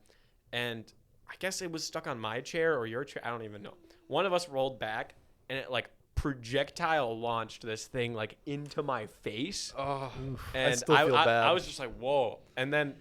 and I guess it was stuck on my chair or your chair, I don't even know. One of us rolled back, and it like projectile launched this thing like into my face. And I still feel bad. I was just like, whoa. And then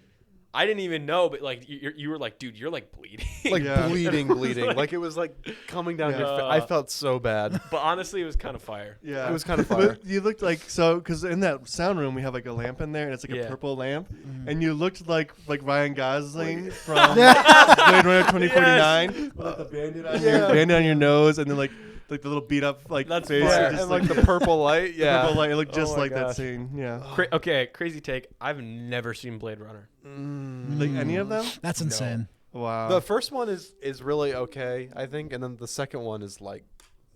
I didn't even know, but like you were like, dude, you're like bleeding. Like bleeding. Like it was like coming down your face. I felt so bad. But honestly, it was kind of fire. Yeah, it was kind of fire. But you looked like, so because in that sound room we have like a lamp in there, and it's like a purple lamp, and you looked like Ryan Gosling from Blade Runner 2049 with like the bandit on your nose, and then like the little beat up like That's face, fire. And like the purple light. Yeah, purple light. It looked just like gosh. that scene. Yeah. Okay, crazy take. I've never seen Blade Runner. Like any of them? That's insane. Wow. The first one is really okay, I think, and then the second one is like,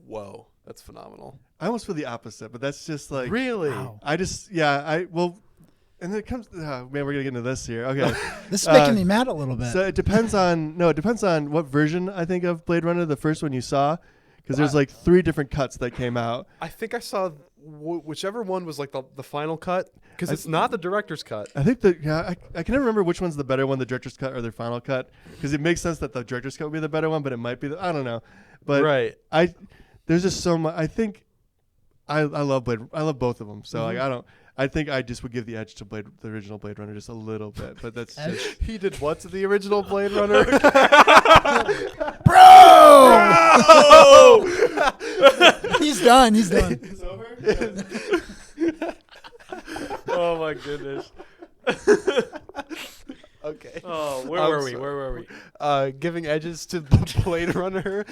whoa, that's phenomenal. I almost feel the opposite, but that's just like Really? Wow. I just and then it comes. Man, we're gonna get into this here. Okay. This is making me mad a little bit. So it depends on what version I think of Blade Runner. The first one you saw, because there's like 3 different cuts that came out. I think I saw whichever one was like the final cut, because it's not the director's cut. I think I can never remember which one's the better one, the director's cut or their final cut, because it makes sense that the director's cut would be the better one, but it might be I don't know. But right. There's just so much. I think I love both of them. So like I think I just would give the edge to the original Blade Runner just a little bit, but that's just, he did what to the original Blade Runner? Bro! He's done. It's over. Oh my goodness. Okay. Oh, where were we? Giving edges to the Blade Runner.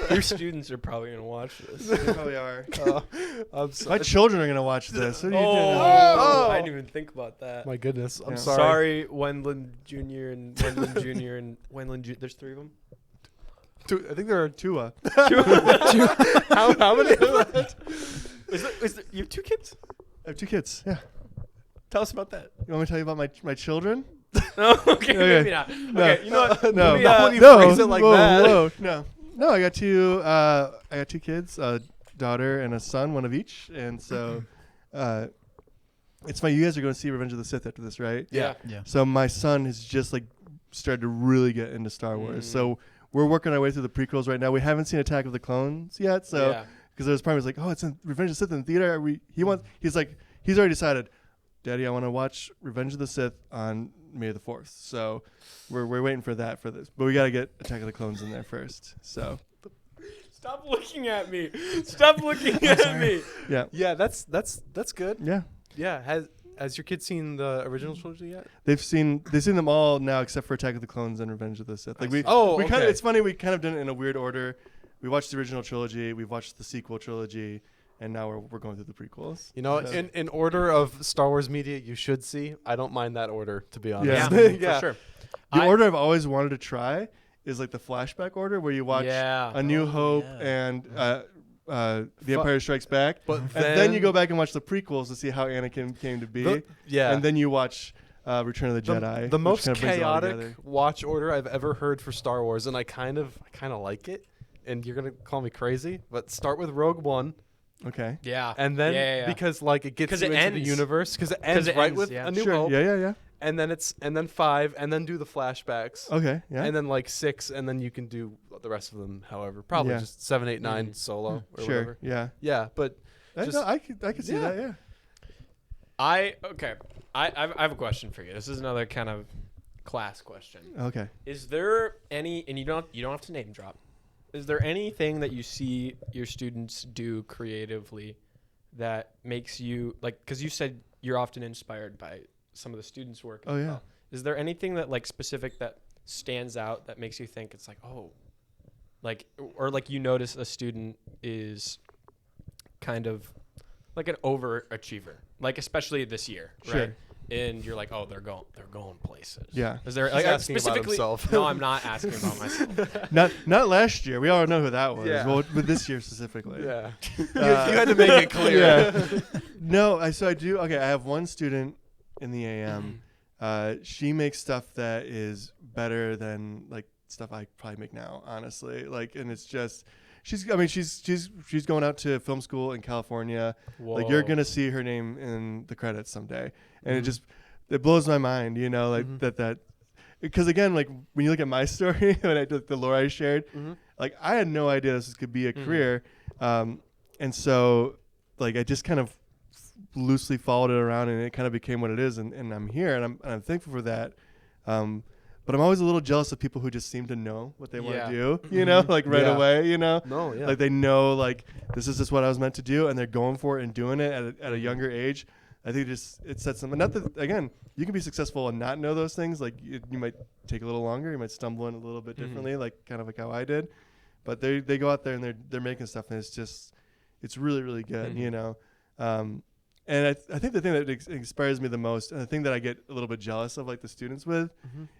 Your students are probably gonna watch this. They probably are. I'm sorry. My children are gonna watch this. What are you doing? I didn't even think about that. My goodness. I'm Yeah. sorry. Wendland Jr. and Wendland Jr. and Wendland Jr. There's 3 of them. I think there are Tua. how many? You have 2 kids? I have 2 kids. Yeah. Tell us about that. You want me to tell you about my children? No, okay, maybe not. No. Okay, you know what? No. Maybe, Not when you phrase it like that. Whoa, no. I got 2. I got 2 kids, a daughter and a son, one of each. And so, it's funny. You guys are going to see Revenge of the Sith after this, right? Yeah. So my son has just like started to really get into Star Wars. So we're working our way through the prequels right now. We haven't seen Attack of the Clones yet. So because there's part of like, oh, it's in Revenge of the Sith in the theater. He's already decided, Daddy, I want to watch Revenge of the Sith on May the 4th. So we're waiting for that for this. But we got to get Attack of the Clones in there first. So Stop looking at me. Stop looking at me. yeah. Yeah, that's good. Yeah. Yeah. Has your kid seen the original trilogy yet? They've seen them all now except for Attack of the Clones and Revenge of the Sith. Like okay. It's funny, we kind of done it in a weird order. We watched the original trilogy, we've watched the sequel trilogy, and now we're going through the prequels. You know, in order of Star Wars media you should see, I don't mind that order, to be honest. Yeah. For sure. The order I've always wanted to try is like the flashback order where you watch A New Hope and The Empire Strikes Back, and then you go back and watch the prequels to see how Anakin came to be. And then you watch Return of the Jedi. The most kind of chaotic watch order I've ever heard for Star Wars, and I kind of like it. And you're gonna call me crazy, but start with Rogue One. Okay. Yeah. And then because like it gets you into the universe, because it ends with A New Hope. Yeah. And then 5, and then do the flashbacks. Okay. Yeah. And then like 6, and then you can do the rest of them. However, probably just 7, 8, 9 solo or whatever. Yeah. Yeah, but I could see that. Yeah. I have a question for you. This is another kind of class question. Okay. Is there any, and you don't have to name drop, is there anything that you see your students do creatively that makes you, like, because you said you're often inspired by some of the students' work as well. Is there anything that like specific that stands out that makes you think it's like, oh, like, or like you notice a student is kind of like an overachiever, like especially this year, right? And you're like, oh, they're going places. Yeah. Is there He's like asking specifically? about himself. No, I'm not asking about myself. Not last year. We all know who that was. Yeah. Well, but this year specifically. Yeah. You had to make it clear. Yeah. No, I do. Okay, I have one student in the AM. She makes stuff that is better than like stuff I probably make now, honestly. Like, and it's just she's going out to film school in California. Whoa. Like, you're gonna see her name in the credits someday, and it blows my mind, you know, like that because again, like when you look at my story when I did the lore I shared, like I had no idea this could be a career, and so like I just kind of loosely followed it around, and it kind of became what it is, and I'm here, and I'm thankful for that. But I'm always a little jealous of people who just seem to know what they want to do, you know, like right away, you know, like they know like this is just what I was meant to do, and they're going for it and doing it at a younger age. I think it sets them. Not that again, you can be successful and not know those things. Like you might take a little longer, you might stumble in a little bit differently, like kind of like how I did. But they go out there and they're making stuff, and it's really really good, you know. And I think the thing that inspires me the most, and the thing that I get a little bit jealous of, like the students with,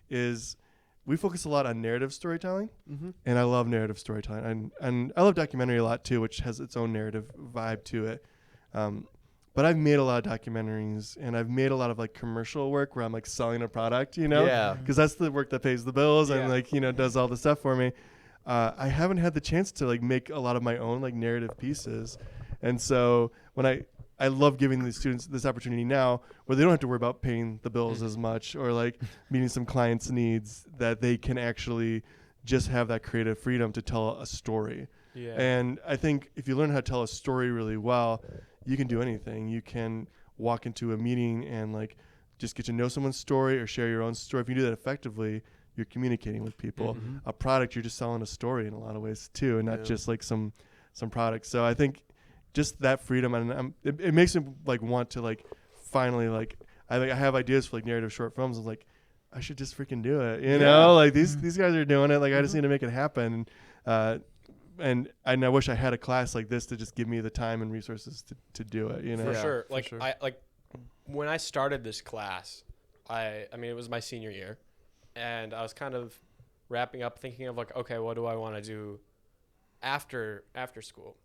is we focus a lot on narrative storytelling, and I love narrative storytelling, and I love documentary a lot too, which has its own narrative vibe to it. But I've made a lot of documentaries, and I've made a lot of like commercial work where I'm like selling a product, you know, because that's the work that pays the bills and like, you know, does all the stuff for me. I haven't had the chance to like make a lot of my own like narrative pieces. And so when I love giving the students this opportunity now where they don't have to worry about paying the bills as much or like meeting some clients' needs, that they can actually just have that creative freedom to tell a story. Yeah. And I think if you learn how to tell a story really well, you can do anything. You can walk into a meeting and like just get to know someone's story or share your own story. If you do that effectively, you're communicating with people. A product, you're just selling a story in a lot of ways too, and not just like some product. So I think just that freedom, and it makes me like want to like finally like I have ideas for like narrative short films. I'm like, I should just freaking do it, you know? Like these guys are doing it. Like I just need to make it happen. And I wish I had a class like this to just give me the time and resources to do it. You know, for sure. Like I when I started this class, I mean it was my senior year, and I was kind of wrapping up, thinking of like, okay, what do I want to do after school?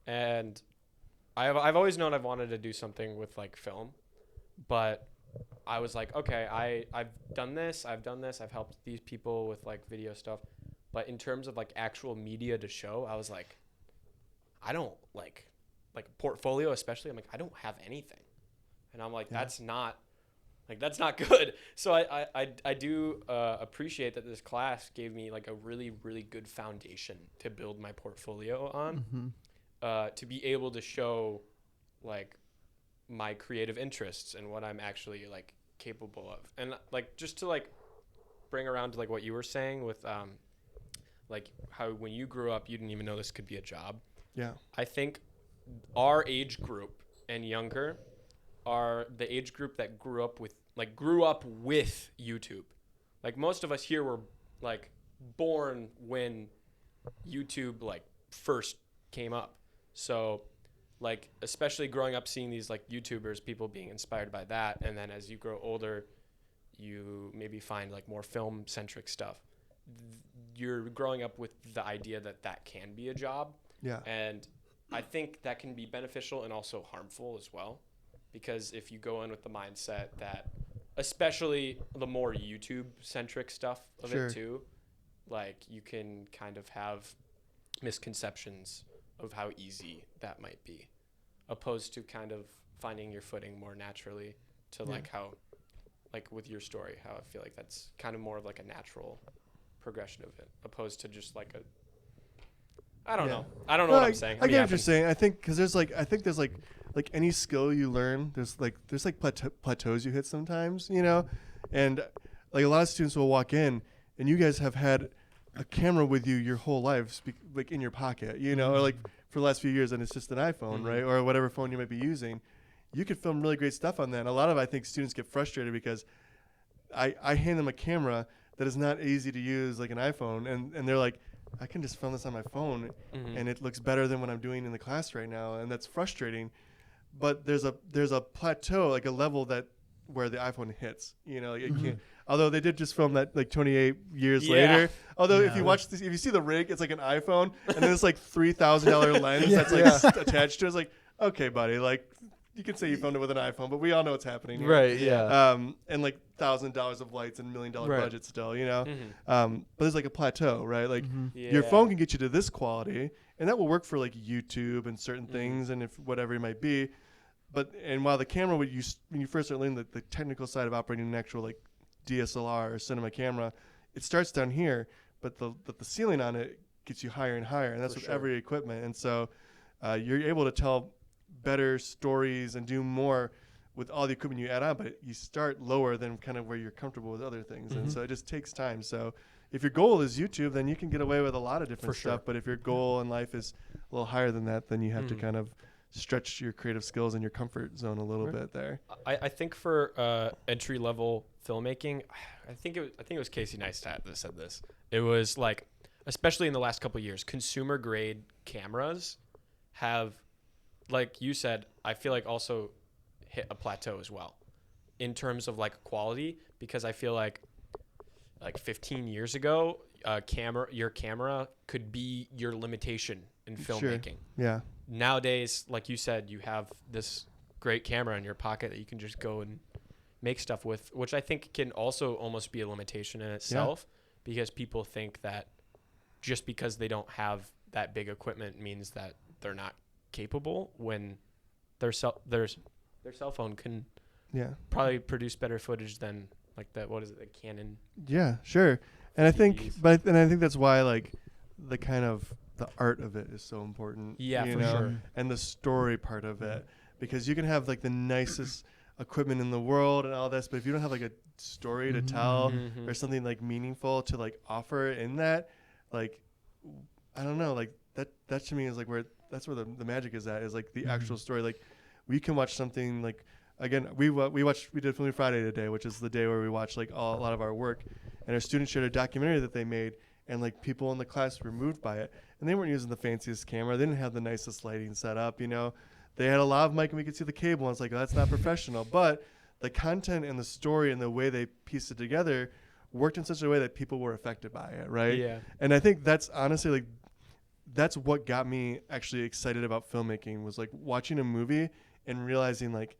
And I've always known I've wanted to do something with like film, but I was like, okay, I've done this, I've helped these people with like video stuff, but in terms of like actual media to show, I was like, I don't like portfolio especially. I'm like, I don't have anything, and I'm like, that's not good. So I do appreciate that this class gave me like a really, really good foundation to build my portfolio on. To be able to show like my creative interests and what I'm actually like capable of. And like just to like bring around to like what you were saying with like how when you grew up you didn't even know this could be a job. Yeah. I think our age group and younger are the age group that grew up with YouTube. Like most of us here were like born when YouTube like first came up. So like especially growing up seeing these like YouTubers, people being inspired by that, and then as you grow older you maybe find like more film centric stuff. You're growing up with the idea that can be a job. Yeah. And I think that can be beneficial and also harmful as well, because if you go in with the mindset that, especially the more YouTube centric stuff of it too, like you can kind of have misconceptions of how easy that might be, opposed to kind of finding your footing more naturally to like how, like with your story, how I feel like that's kind of more of like a natural progression of it, opposed to just like I don't know what I'm saying. I get what you're saying. I think because there's like any skill you learn, there's plateaus you hit sometimes, you know, and like a lot of students will walk in and you guys have had a camera with you your whole life, like in your pocket, you know, or like for the last few years, and it's just an iPhone, right, or whatever phone you might be using. You could film really great stuff on that. And a lot of I think students get frustrated because I hand them a camera that is not easy to use like an iPhone, and they're like, I can just film this on my phone, and it looks better than what I'm doing in the class right now, and that's frustrating. But there's a plateau, like a level that where the iPhone hits, you know, like it can't. Although they did just film that like 28 years later. Although if you watch this, if you see the rig, it's like an iPhone, and then it's like $3,000 lens that's like attached to it. It's like, okay, buddy, like you can say you filmed it with an iPhone, but we all know what's happening here. Right. Yeah. And like $1,000 of lights and $1 million budget still, you know. But there's like a plateau, right? Like your phone can get you to this quality, and that will work for like YouTube and certain things, and if whatever it might be. And while the camera when you first start learning the technical side of operating an actual like DSLR or cinema camera, it starts down here, but the ceiling on it gets you higher and higher, and that's with every equipment. And so you're able to tell better stories and do more with all the equipment you add on, but you start lower than kind of where you're comfortable with other things. And so it just takes time. So if your goal is YouTube, then you can get away with a lot of different stuff. But if your goal in life is a little higher than that, then you have to kind of stretch your creative skills and your comfort zone a little bit there. I think for entry level filmmaking, I think it was Casey Neistat that said this. It was like, especially in the last couple of years, consumer grade cameras have, like you said, I feel like also hit a plateau as well in terms of like quality, because I feel like 15 years ago, your camera could be your limitation in filmmaking. Yeah. Nowadays, like you said, you have this great camera in your pocket that you can just go and make stuff with, which I think can also almost be a limitation in itself, because people think that just because they don't have that big equipment means that they're not capable when their cell phone can probably produce better footage than like the Canon. Yeah, sure. And I think that's why like the kind of the art of it is so important. Yeah, you for know? sure. And the story part of it, because you can have like the nicest equipment in the world and all this, but if you don't have like a story to tell or something like meaningful to like offer in that, like I don't know, like that to me is like that's where the magic is at, is like the actual story. Like we can watch something like, again, we did Filming Friday today, which is the day where we watch like a lot of our work, and our students shared a documentary that they made, and like people in the class were moved by it, and they weren't using the fanciest camera, they didn't have the nicest lighting set up, you know, they had a lav mic and we could see the cable, and it's like, oh, that's not professional, but the content and the story and the way they pieced it together worked in such a way that people were affected by it, right? Yeah. And I think that's honestly like that's what got me actually excited about filmmaking, was like watching a movie and realizing like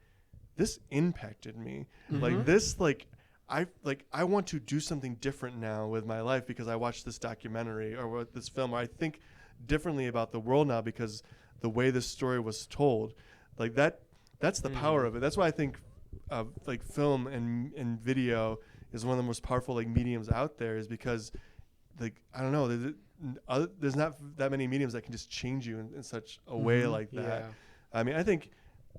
this impacted me. Like this, like I want to do something different now with my life because I watched this documentary or this film, or I think differently about the world now because the way this story was told. Like that's the power of it. That's why I think like film and video is one of the most powerful like mediums out there, is because like I don't know, there's not that many mediums that can just change you in such a way like that. Yeah. I mean, I think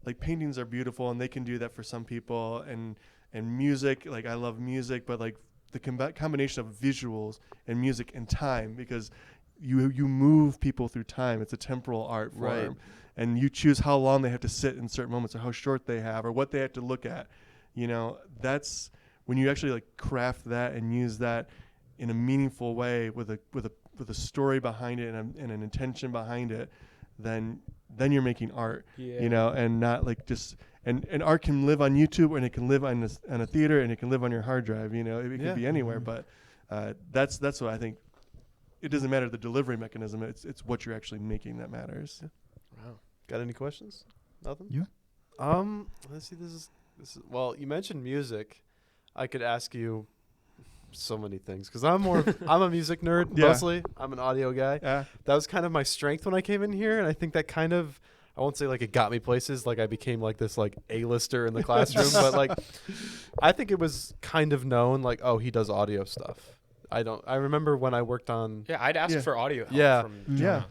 like paintings are beautiful and they can do that for some people, and music, like I love music, but like the combination of visuals and music and time, because you move people through time. It's a temporal art form, Right. and you choose how long they have to sit in certain moments or how short they have or what they have to look at. You know, that's when you actually like craft that and use that in a meaningful way with a story behind it and an intention behind it, then you're making art, you know, and not like just and art can live on YouTube, and it can live on a theater, and it can live on your hard drive, you know, it could be anywhere, but that's what I think. It doesn't matter the delivery mechanism, it's what you're actually making that matters. Wow. Got any questions? Nothing? You? Let's see, this is well, you mentioned music. I could ask you so many things because I'm a music nerd mostly. I'm an audio guy. Yeah. That was kind of my strength when I came in here, and I think that kind of, I won't say like it got me places, like I became like this like A-lister in the classroom, but like I think it was kind of known like, oh, he does audio stuff. I remember when I worked on I'd ask for audio help from Yeah.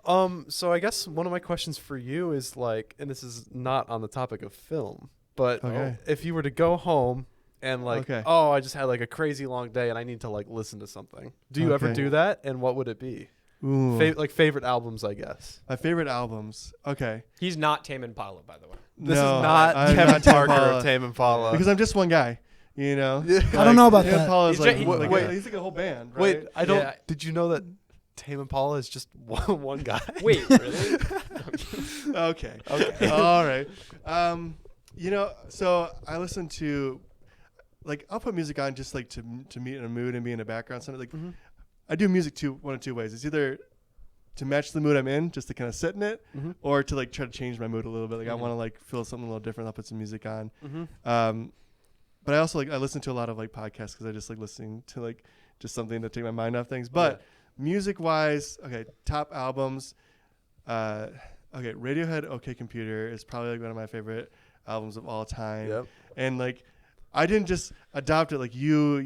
Jonah. So I guess one of my questions for you is like, and this is not on the topic of film, but if you were to go home and like, oh, I just had like a crazy long day and I need to like listen to something. Do you ever do that? And what would it be? Like favorite albums, I guess. My favorite albums. Okay. He's not Tame Impala, by the way. This is not Kevin Parker of Tame Impala. Because I'm just one guy, you know? I don't know about Tame that. Impala is He's like, he's like a whole band, right? Wait, I don't. Did you know that Tame Impala is just one guy? Wait, really? Okay. All right. You know, so I listen to, like, I'll put music on just like to meet in a mood and be in a background. Something like, I do music one of two ways. It's either to match the mood I'm in, just to kind of sit in it, or to like try to change my mood a little bit. Like I want to like feel something a little different. I'll put some music on. But I also I listen to a lot of like podcasts because I just like listening to like just something to take my mind off things. But music wise, top albums. Radiohead OK Computer is probably like one of my favorite albums of all time. Yep. And like I didn't just adopt it like you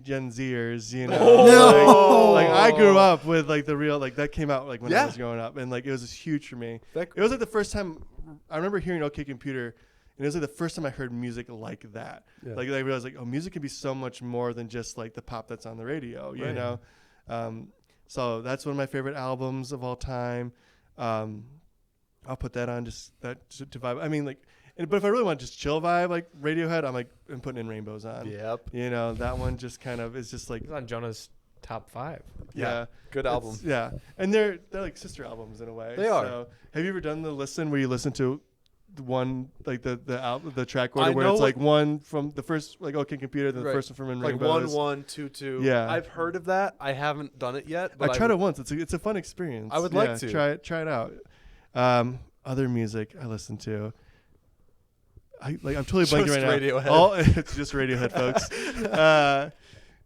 Gen Zers, you know. Like I grew up with like the real, like that came out like when I was growing up, and like it was just huge for me. It was like the first time I remember hearing OK Computer, and it was like the first time I heard music like that. Like I realized like, oh, music can be so much more than just like the pop that's on the radio, you know. So that's one of my favorite albums of all time. I'll put that on just that to vibe. I mean, like, but if I really want to just chill vibe, like Radiohead, I'm putting in Rainbows on. Yep. You know, that one just kind of is just like. It's on Jonah's top 5. Yeah. Good album. Yeah. And they're like sister albums in a way. They are. So have you ever done the listen where you listen to one, like the track order where it's like one from the first, like OK Computer, then the first one from In Rainbows? Like 1, 1, 2, 2. Yeah. I've heard of that. I haven't done it yet. But I tried it once. It's a fun experience. I would like to. Try it out. Other music I listen to. I'm totally blanking right now. Radiohead. It's just Radiohead, folks.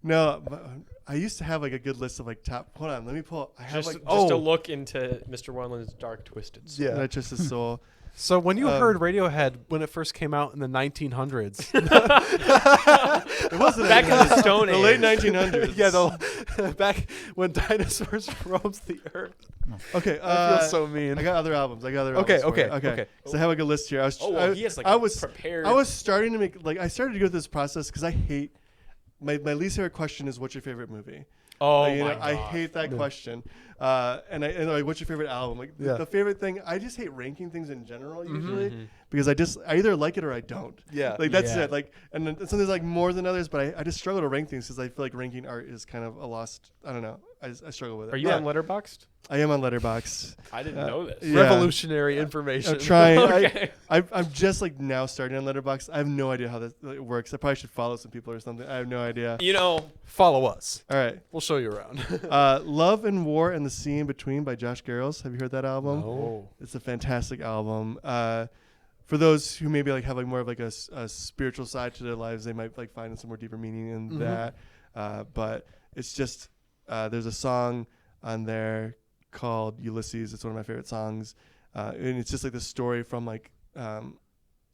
No, but I used to have like a good list of like top. Hold on, let me pull. I have Just like a look into Mr. Wendland's dark, twisted soul. Yeah. Nitrous' soul. So when you heard Radiohead when it first came out in the 1900s, It wasn't Back in the Stone the Age. late 1900s. yeah, back when dinosaurs roamed the earth. Okay, I feel so mean. I got other albums. Okay, for you. okay. So I have like a list here. He has like I was prepared. I was starting to make like I started to go through this process because I hate my least favorite question is what's your favorite movie. Oh You my know, god. I hate that question. And like, what's your favorite album? Like the favorite thing. I just hate ranking things in general usually because I either like it or I don't. Yeah. Like that's Yeah. it. Like and then some things like more than others, but I just struggle to rank things because I feel like ranking art is kind of a lost. I don't know. I struggle with it. Are you But on Letterboxd? I am on Letterboxd. I didn't know this. Yeah. Revolutionary information. I'm trying. Okay. I'm just like now starting on Letterboxd. I have no idea how that works. I probably should follow some people or something. I have no idea. You know, Follow us. All right. We'll show you around. Love and War and the Sea in Between by Josh Garrels. Have you heard that album? No. It's a fantastic album. For those who maybe like have like more of like a spiritual side to their lives, they might like find some more deeper meaning in that. But it's just there's a song on there called Ulysses. It's one of my favorite songs, and it's just like the story from like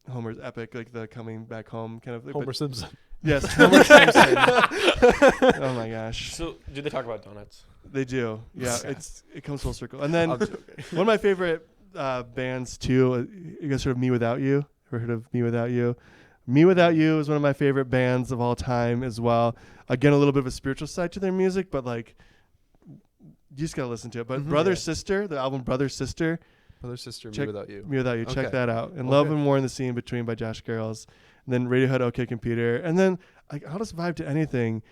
Homer's epic, like the coming back home kind of. Homer Simpson. Yes, Homer Simpson. Oh my gosh, so do they talk about donuts? they do. Yeah, Okay. it comes full circle. And then I'm joking. one of my favorite bands too. You guys heard of Me Without You? Ever heard of Me Without You? Me Without You is one of my favorite bands of all time as well. Again, a little bit of a spiritual side to their music, but like you just gotta listen to it. But Brother Yeah. Sister, the album Brother Sister, Brother, sister, Check- me without you. Me Without You, check Okay. that out. And Love Okay. and War in the Sea in Between by Josh Garrels. And then Radiohead, OK Computer. And then like I'll just vibe to anything.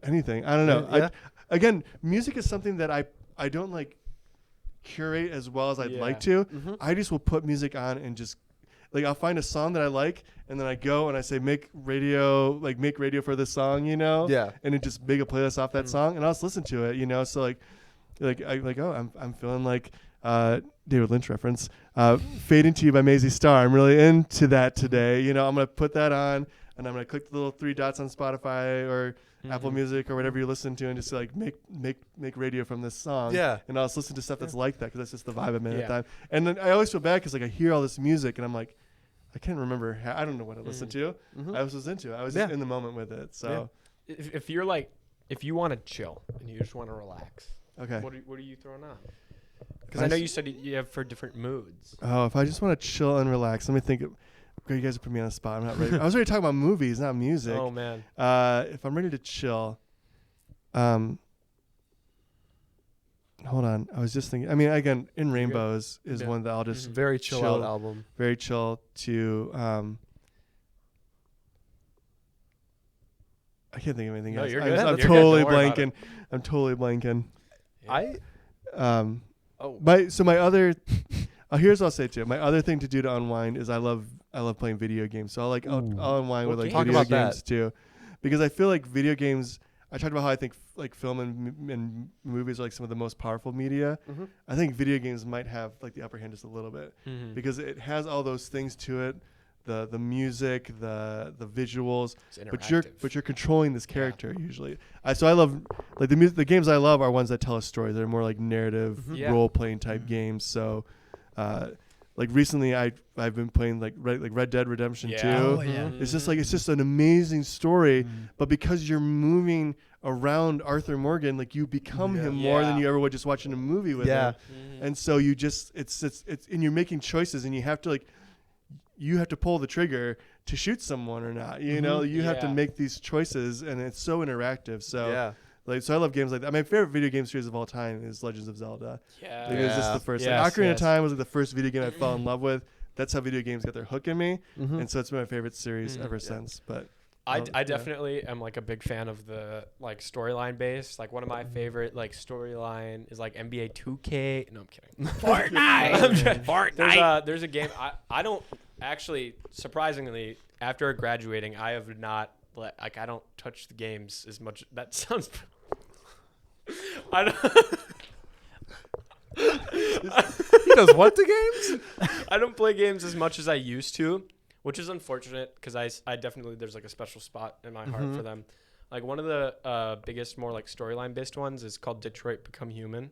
Anything. I don't know. Yeah. Again, music is something that I don't like curate as well as I'd like to. I just will put music on and just like I'll find a song that I like and then I go and I say make radio for this song, you know? Yeah. And it just make a playlist off that song and I'll just listen to it, you know? So I'm feeling like David Lynch reference. Fading to You by Maisie Starr. I'm really into that today. You know, I'm gonna put that on and I'm gonna click the little 3 dots on Spotify or Apple Music or whatever you listen to and just like make radio from this song. Yeah. And I'll just listen to stuff that's like that because that's just the vibe I'm in at Yeah. the time. And then I always feel bad because like I hear all this music and I'm like, I can't remember. I don't know what I listened to. I was into it. I was just in the moment with it. So If you're like, if you want to chill and you just want to relax, okay. what are you throwing on? Because I know you said you have for different moods. Oh, if I just want to chill and relax, let me think. You guys are putting me on the spot. I'm not ready. I was already talking about movies, not music. Oh man. If I'm ready to chill, hold on. I was just thinking. I mean, again, In Rainbows is Yeah. one that I'll just Very chill out album. very chill to. I can't think of anything No, else. you're I'm, good. I'm You're good. totally Don't worry about blanking. I'm totally blanking. I My other. Here's what I'll say too. My other thing to do to unwind is I love playing video games. So I'll unwind with like Talk video about that. games too, because I feel like video games. I talked about how I think like film and movies are like some of the most powerful media. I think video games might have like the upper hand just a little bit because it has all those things to it, the music, the visuals, but you're controlling this character usually. So I love like the games I love are ones that tell a story. They're more like narrative role playing type games. So. Like recently, I've been playing like Red Dead Redemption 2. Oh, yeah. It's just an amazing story, but because you're moving around Arthur Morgan, like you become him more than you ever would just watching a movie with him. And so you just it's and you're making choices, and you have to pull the trigger to shoot someone or not. You know, you have to make these choices, and it's so interactive. So so I love games like that. My favorite video game series of all time is Legends of Zelda. Yeah. Like, it was just the first. Yes, Like, Ocarina yes. of Time was like the first video game I fell in love with. That's how video games got their hook in me, and so it's been my favorite series ever since. But I definitely am like a big fan of the like storyline based. Like one of my favorite like storyline is like NBA 2K. No, I'm kidding. Fortnite. There's a game I don't actually, surprisingly, after graduating, I have not like I don't touch the games as much. That sounds. I don't. He does what to games? I don't play games as much as I used to, which is unfortunate because I definitely there's like a special spot in my heart for them. Like one of the biggest, more like storyline based ones is called Detroit Become Human.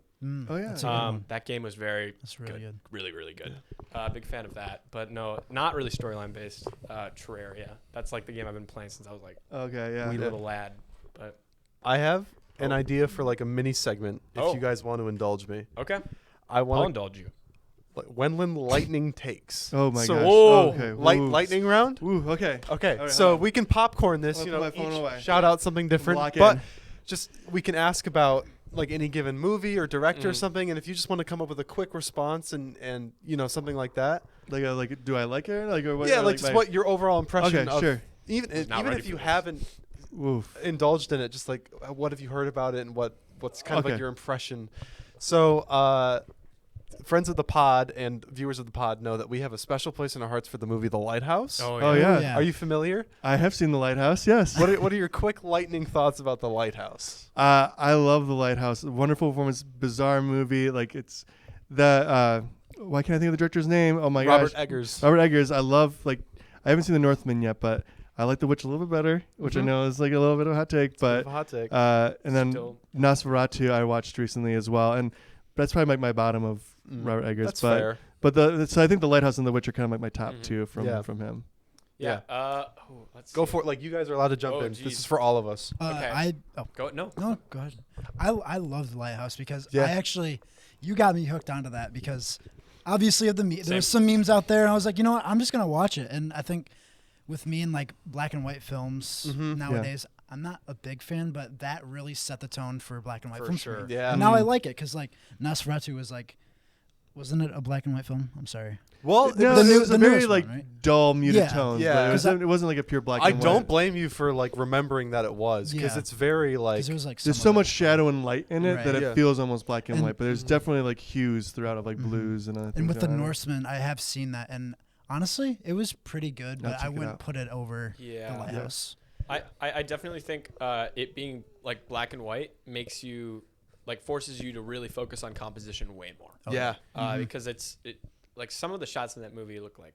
Oh yeah. That game was very really good. really really good. Big fan of that, but no, not really storyline based. Terraria. That's like the game I've been playing since I was like wee little lad. But I have an idea for like a mini segment if you guys want to indulge me. okay, I'll indulge you. Wendland lightning takes. Oh my gosh. Okay. Ooh. Lightning round. Ooh, okay. Okay. All right, So hold on. we can popcorn this. I'll You put know, my phone away. shout out something different. Lock But in. just we can ask about like any given movie or director or something, and if you just want to come up with a quick response and you know something like that. Like do I like it? Like or what? Yeah, or like just what your overall impression. Okay, of sure. Even ready if you for this. haven't Oof. indulged in it, just like what have you heard about it and what's kind of like Okay. your impression. So friends of the pod and viewers of the pod know that we have a special place in our hearts for the movie The Lighthouse. Oh yeah. yeah. Are you familiar? I have seen The Lighthouse. Yes. What are your quick lightning thoughts about The Lighthouse? I love The Lighthouse. Wonderful performance. Bizarre movie. Like it's the why can't I think of the director's name? Oh my Robert gosh. Eggers. Robert Eggers. I love I haven't seen The Northman yet, but I like The Witch a little bit better, which I know is like a little bit of a hot take, but Hot take. and then Still. Nosferatu I watched recently as well, and that's probably like my bottom of Robert Eggers. That's but fair. but so I think The Lighthouse and The Witch are kind of like my top two from Yeah. him. Yeah. Let's Go see. for it. Like you guys are allowed to jump Oh, in. geez. This is for all of us. Okay. Oh, Go no. no, go ahead. I love the Lighthouse because Yeah. I actually, you got me hooked onto that because obviously of the Same. there's some memes out there and I was like, you know what, I'm just gonna watch it. And I think with me and like black and white films nowadays, I'm not a big fan, but that really set the tone for black and white For films sure. for me. Yeah. And now I like it because like Nosferatu was like, wasn't it a black and white film? I'm sorry. Well, No, the it new- was the a very newest one, like right? dull, muted Yeah. tones. Yeah. But 'Cause it wasn't like a pure black I and white. don't blame you for like remembering that it was because Yeah. it's very like Because there was like There's some so of much it. shadow and light in it Right. that it Yeah. feels almost black and And- white. But there's definitely like hues throughout of like blues and other And things with the going on. Norseman, I have seen that, and honestly, it was pretty good, I'll but I check it wouldn't out. put it over Yeah. the Lighthouse. I definitely think it being like black and white makes you like forces you to really focus on composition way more. Oh, yeah. Because it like some of the shots in that movie look like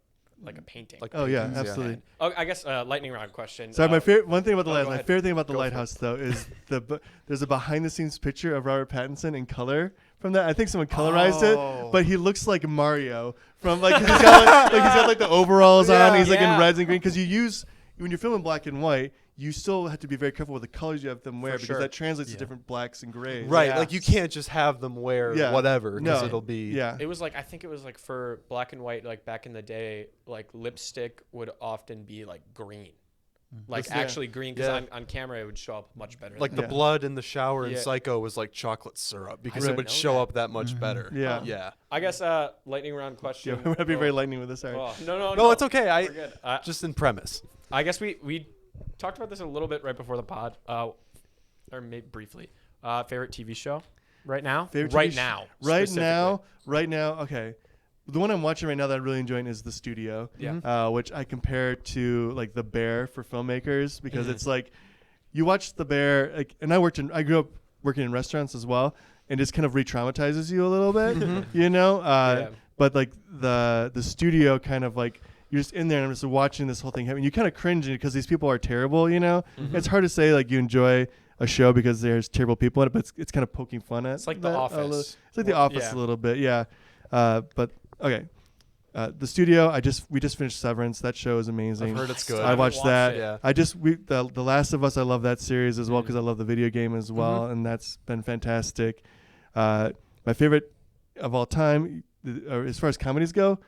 a painting. Like Oh yeah, paintings, yeah. absolutely. Oh, I guess lightning round question. Sorry, my favorite one thing about the go Lighthouse. My ahead. favorite thing about the Go for Lighthouse though is there's a behind the scenes picture of Robert Pattinson in color from that. I think someone colorized Oh. it, but he looks like Mario from like he's got like the overalls on. He's like in Yeah. reds and green because you use when you're filming black and white. You still have to be very careful with the colors you have them wear because sure. that translates to different blacks and grays. Right. Yeah. Like you can't just have them wear Yeah. whatever because No. it'll be Yeah. It was like I think it was like for black and white like back in the day like lipstick would often be like green. Like Yeah. actually green because Yeah. on camera it would show up much better. like than the Yeah. blood in the shower in Yeah. Psycho was like chocolate syrup because Right. it would know show that. up that much better. Yeah. Yeah. I guess lightning round Yeah, question. we're gonna be Oh, very lightning with this. Sorry. oh, no. No, it's okay. We're good. Just in premise. I guess we talked about this a little bit right before the pod, or maybe briefly. Favorite TV show right now? Favorite right TV now. Right now. Okay, the one I'm watching right now that I'm really enjoying is The Studio. Yeah. Which I compare to like The Bear for filmmakers because Mhm. it's like you watch The Bear, like, and I grew up working in restaurants as well, and just kind of re-traumatizes you a little bit, you know. Yeah. But like the Studio kind of like. You're just in there and I'm just watching this whole thing happen. You kind of cringe because these people are terrible, you know? It's hard to say like you enjoy a show because there's terrible people in it, but it's kind of poking fun at It's like that The a little- Office. It's like The Office a little bit, yeah. But okay. The Studio, we just finished Severance. That show is amazing. I've heard it's good. I watched that. Yeah. The Last of Us, I love that series as well because I love the video game as well, and that's been fantastic. My favorite of all time, as far as comedies go,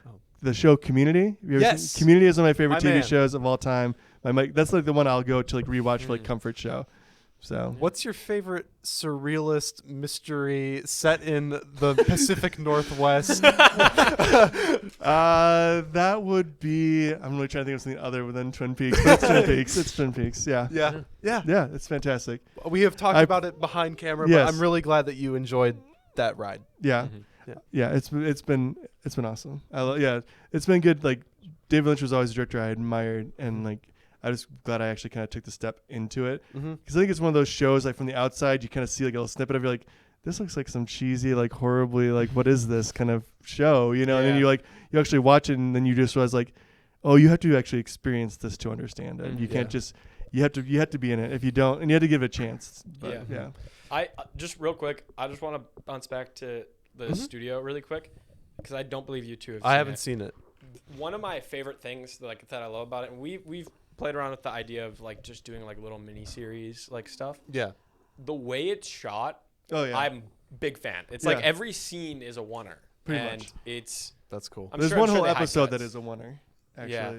the show Community. Have you ever Yes. seen? Community is one of my favorite My TV man. shows of all time. That's like the one I'll go to like rewatch for like comfort show. So What's your favorite surrealist mystery set in the Pacific Northwest? that would be. I'm really trying to think of something other than Twin Peaks. But it's Twin Peaks. It's Twin Peaks. Yeah. Yeah. Yeah. Yeah. It's fantastic. We have talked about it behind camera, Yes. but I'm really glad that you enjoyed that ride. Yeah. Yeah. Yeah. It's been awesome. It's been good. Like David Lynch was always a director I admired, and like I was glad I actually kind of took the step into it because I think it's one of those shows like from the outside you kind of see like a little snippet of you're like, this looks like some cheesy, like horribly, like what is this kind of show, you know? And then you actually watch it and then you just realize like, oh, you have to actually experience this to understand it. You can't just you have to be in it. If you don't, and you have to give it a chance. But, yeah. I just real quick. I just want to bounce back to the studio really quick because I don't believe you two have. I haven't seen it. One of my favorite things that I love about it, and we've played around with the idea of like just doing like little mini series like stuff. Yeah. The way it's shot, I'm big fan. It's like every scene is a oneer. Pretty much. That's cool. There's one whole episode that is a oneer. Actually. Yeah.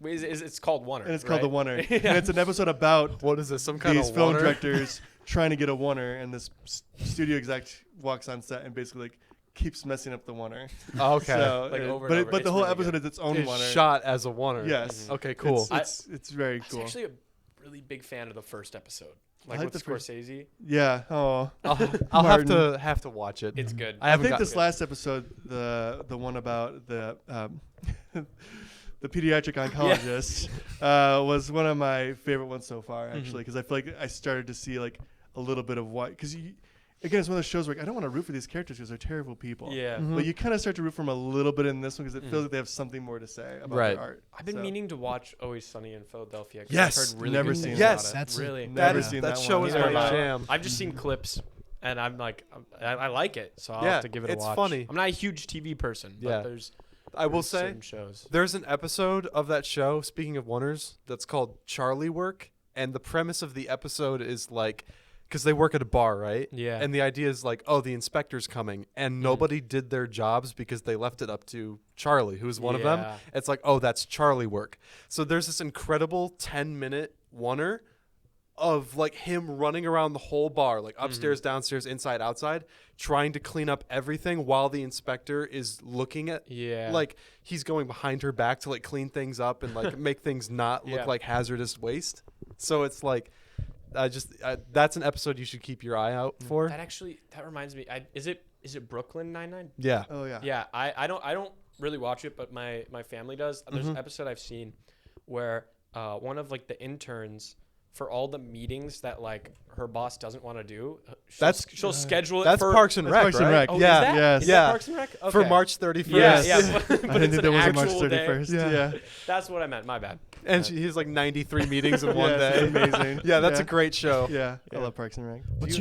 It's called Oneer. And it's called The Oneer. And it's an episode about what is this? Some kind these of film Oneer? directors trying to get a Oneer, and this studio exec walks on set and basically like keeps messing up the Oneer. Oh, okay. So, like over and over. But the whole really episode good. is its own It's Oneer. shot as a Oneer. Yes. Okay, cool. It's very cool. I'm actually a really big fan of the first episode. Like I like with the first- Scorsese. Yeah. Oh. I'll have to watch it. It's good. I think this last episode, the one about the the pediatric oncologist, was one of my favorite ones so far, actually, because I feel like I started to see like a little bit of why. Because again, it's one of those shows where like, I don't want to root for these characters because they're terrible people. Yeah. But you kind of start to root for them a little bit in this one because it feels like they have something more to say about their art. I've been meaning to watch Always Sunny in Philadelphia. Yes. I've heard really Never good seen things it. Yes. about it. That's really. Never seen that that show one. is Neither my have I. jam. I've just seen clips, and I'm like, I like it, so I'll Yeah, have to give it a it's watch. funny. I'm not a huge TV person, but Yeah. there's I will say certain shows. there's an episode of that show, speaking of Oneers, that's called Charlie Work, and the premise of the episode is like, because they work at a bar, right? Yeah. And the idea is like, oh, the inspector's coming, and nobody did their jobs because they left it up to Charlie, who's one of them. Yeah. It's like, oh, that's Charlie Work. So there's this incredible 10-minute Oneer of like him running around the whole bar, like upstairs, downstairs, inside, outside, trying to clean up everything while the inspector is looking at, like he's going behind her back to like clean things up and like make things not look like hazardous waste. So it's like, that's an episode you should keep your eye out for. That reminds me. Is it Brooklyn Nine-Nine? Yeah. Oh yeah. Yeah. I don't really watch it, but my family does. There's an episode I've seen where one of like the interns, for all the meetings that like her boss doesn't want to do, she'll schedule it. That's for Parks and Rec, Parks and right? Rec. Oh, Yeah. is that? Yes. Is Yeah. that Parks and Rec? Okay. For March 31st. Yeah. I But didn't it's think an there was a March actual day. 31st. Yeah. That's what I meant. My bad. And he's like 93 meetings in one Yes, day. amazing. Yeah, that's Yeah. a great show. Yeah. I love Parks and Rec. What's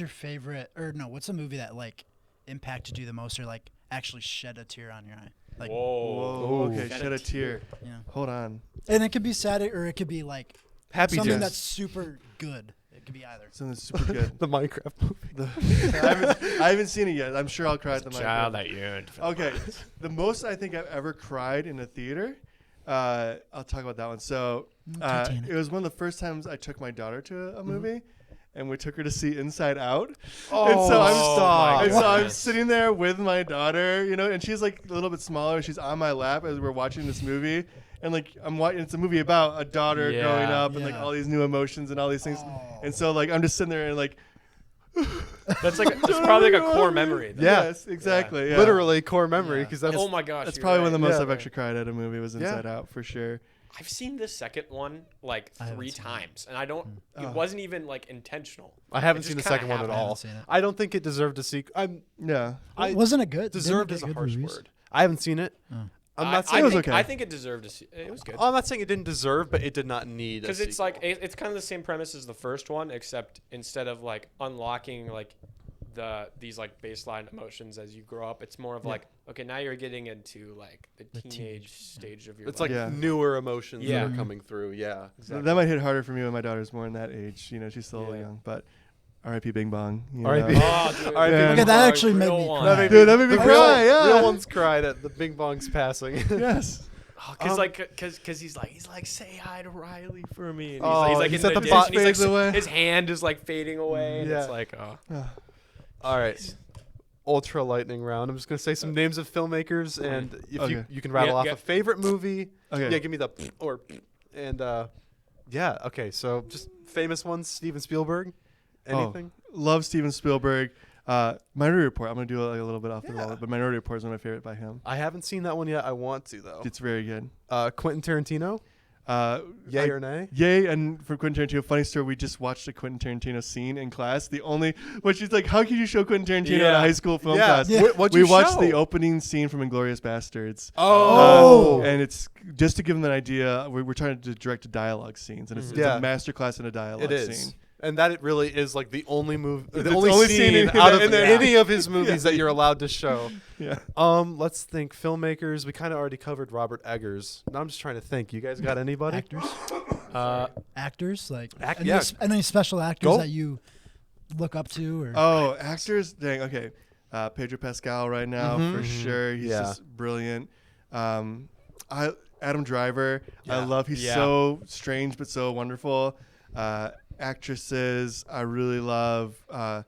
your favorite, or no, what's a movie that like impacted you the most, or like actually shed a tear on your eye? Like, Whoa. Okay. Shed Shed a a tear. Yeah. Hold on. And it could be sad, or it could be like Happy something tears. that's super good. It could be either. Something super good. The Minecraft movie. I haven't seen it yet. I'm sure I'll cry at the Child Minecraft. that yearned. Okay. The most I think I've ever cried in a theater. I'll talk about that one. So Titanic. it was one of the first times I took my daughter to a movie, and we took her to see Inside Out. And so I'm sitting there with my daughter, and she's like a little bit smaller. She's on my lap as we're watching this movie. And like I'm watching, it's a movie about a daughter growing up and like all these new emotions and all these things. And so like I'm just sitting there and like That's probably like a core memory. Though. Yeah. Yes, exactly. Yeah. Literally core memory, because that's Oh my gosh. That's you're probably one of the right. most Yeah. I've actually cried at a movie was Inside Out for sure. I've seen the second one like I haven't 3 seen times, and I don't. It wasn't even like intentional. I haven't It just seen the kinda second one at happened. I all. haven't seen it. I don't think it deserved a sequel. Yeah. Wasn't it good? Deserved Didn't is it a get good harsh reviews? word. I haven't seen it. Oh. I'm not I saying was think, okay. I think it deserved it was good. I'm not saying it didn't deserve, but it did not need. Because it's like it's kind of the same premise as the first one, except instead of like unlocking like these like baseline emotions as you grow up, it's more of like, okay, now you're getting into like the teenage stage of your it's life. like newer emotions Yeah. that are coming through. Yeah. That might hit harder for me when my daughter's more in that age. She's still young, but R.I.P. Bing Bong. R.I.P. Oh, dude. All right, Yeah. Okay, that actually made me Real cry. one. Dude, that made me cry. Yeah. Real ones cried at the Bing Bong's passing. Yes. Because he's like say hi to Riley for me. And Oh, he's like he's in at the the ditch, bot and he's like fades away. his hand is like fading away. And Yeah. it's like, oh. All right. Ultra lightning round. I'm just gonna say some names of filmmakers, and if Okay. you can rattle Yeah, off yeah. a favorite movie. Okay. Yeah, give me the and yeah. Okay, so just famous ones. Steven Spielberg. Anything? Love Steven Spielberg. Minority Report. I'm gonna do a little bit off the Yeah. wall, but Minority Report is one of my favorite by him. I haven't seen that one yet. I want to though. It's very good. Quentin Tarantino. Yay or nay? Yay, and for Quentin Tarantino, funny story, we just watched a Quentin Tarantino scene in class. She's like, how can you show Quentin Tarantino in a high school film class? Yeah. What'd We you watched show? the opening scene from Inglourious Bastards. Oh. And it's, just to give them an idea, we're trying to direct dialogue scenes, and it's a master class in a dialogue It is. scene. And that it really is like the only the only only scene scene out of in any of his movies that you're allowed to show. Yeah. Let's think. Filmmakers. We kind of already covered Robert Eggers. Now I'm just trying to think. You guys got anybody? Actors like yeah. any special actors Go. that you look up to or Oh, actors? Dang, okay. Pedro Pascal right now, for sure. He's just brilliant. Adam Driver, I love. He's so strange but so wonderful. Actresses, I really love. I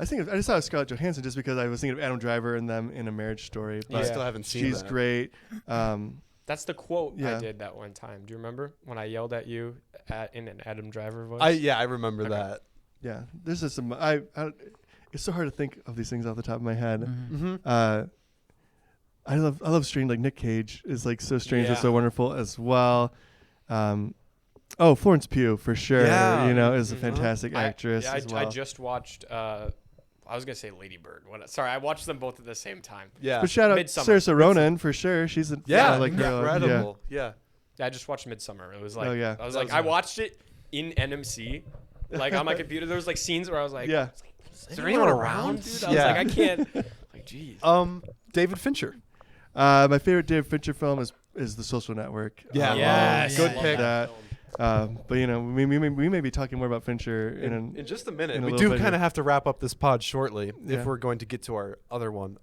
just thought of Scarlett Johansson just because I was thinking of Adam Driver and them in A Marriage Story. I still haven't seen She's that. great. That's the quote Yeah. I did that one time. Do you remember when I yelled at you in an Adam Driver voice? I remember that. Yeah, there's just some. It's so hard to think of these things off the top of my head. Mm-hmm. I love strange, like Nick Cage is like so strange and Yeah. so wonderful as well. Florence Pugh for sure. Yeah. Is a fantastic actress as well. I just watched. I was gonna say Lady Bird. Sorry, I watched them both at the same time. Yeah. But shout out Midsommar. Saoirse Ronan for sure. She's a like her, incredible. Yeah. Yeah, I just watched Midsummer. It was like, Oh, yeah. I was That like, was I nice. watched it in NMC, like on my computer. There was like scenes where I was like, Yeah. is there anyone around, dude? I was Yeah. like, I can't. Like, jeez. David Fincher. My favorite David Fincher film is The Social Network. Yeah. Yes. Good I pick. love that film. But we may be talking more about Fincher In just a minute. in a We little do bit kind here. of have to wrap up this pod shortly Yeah. if we're going to get to our other one.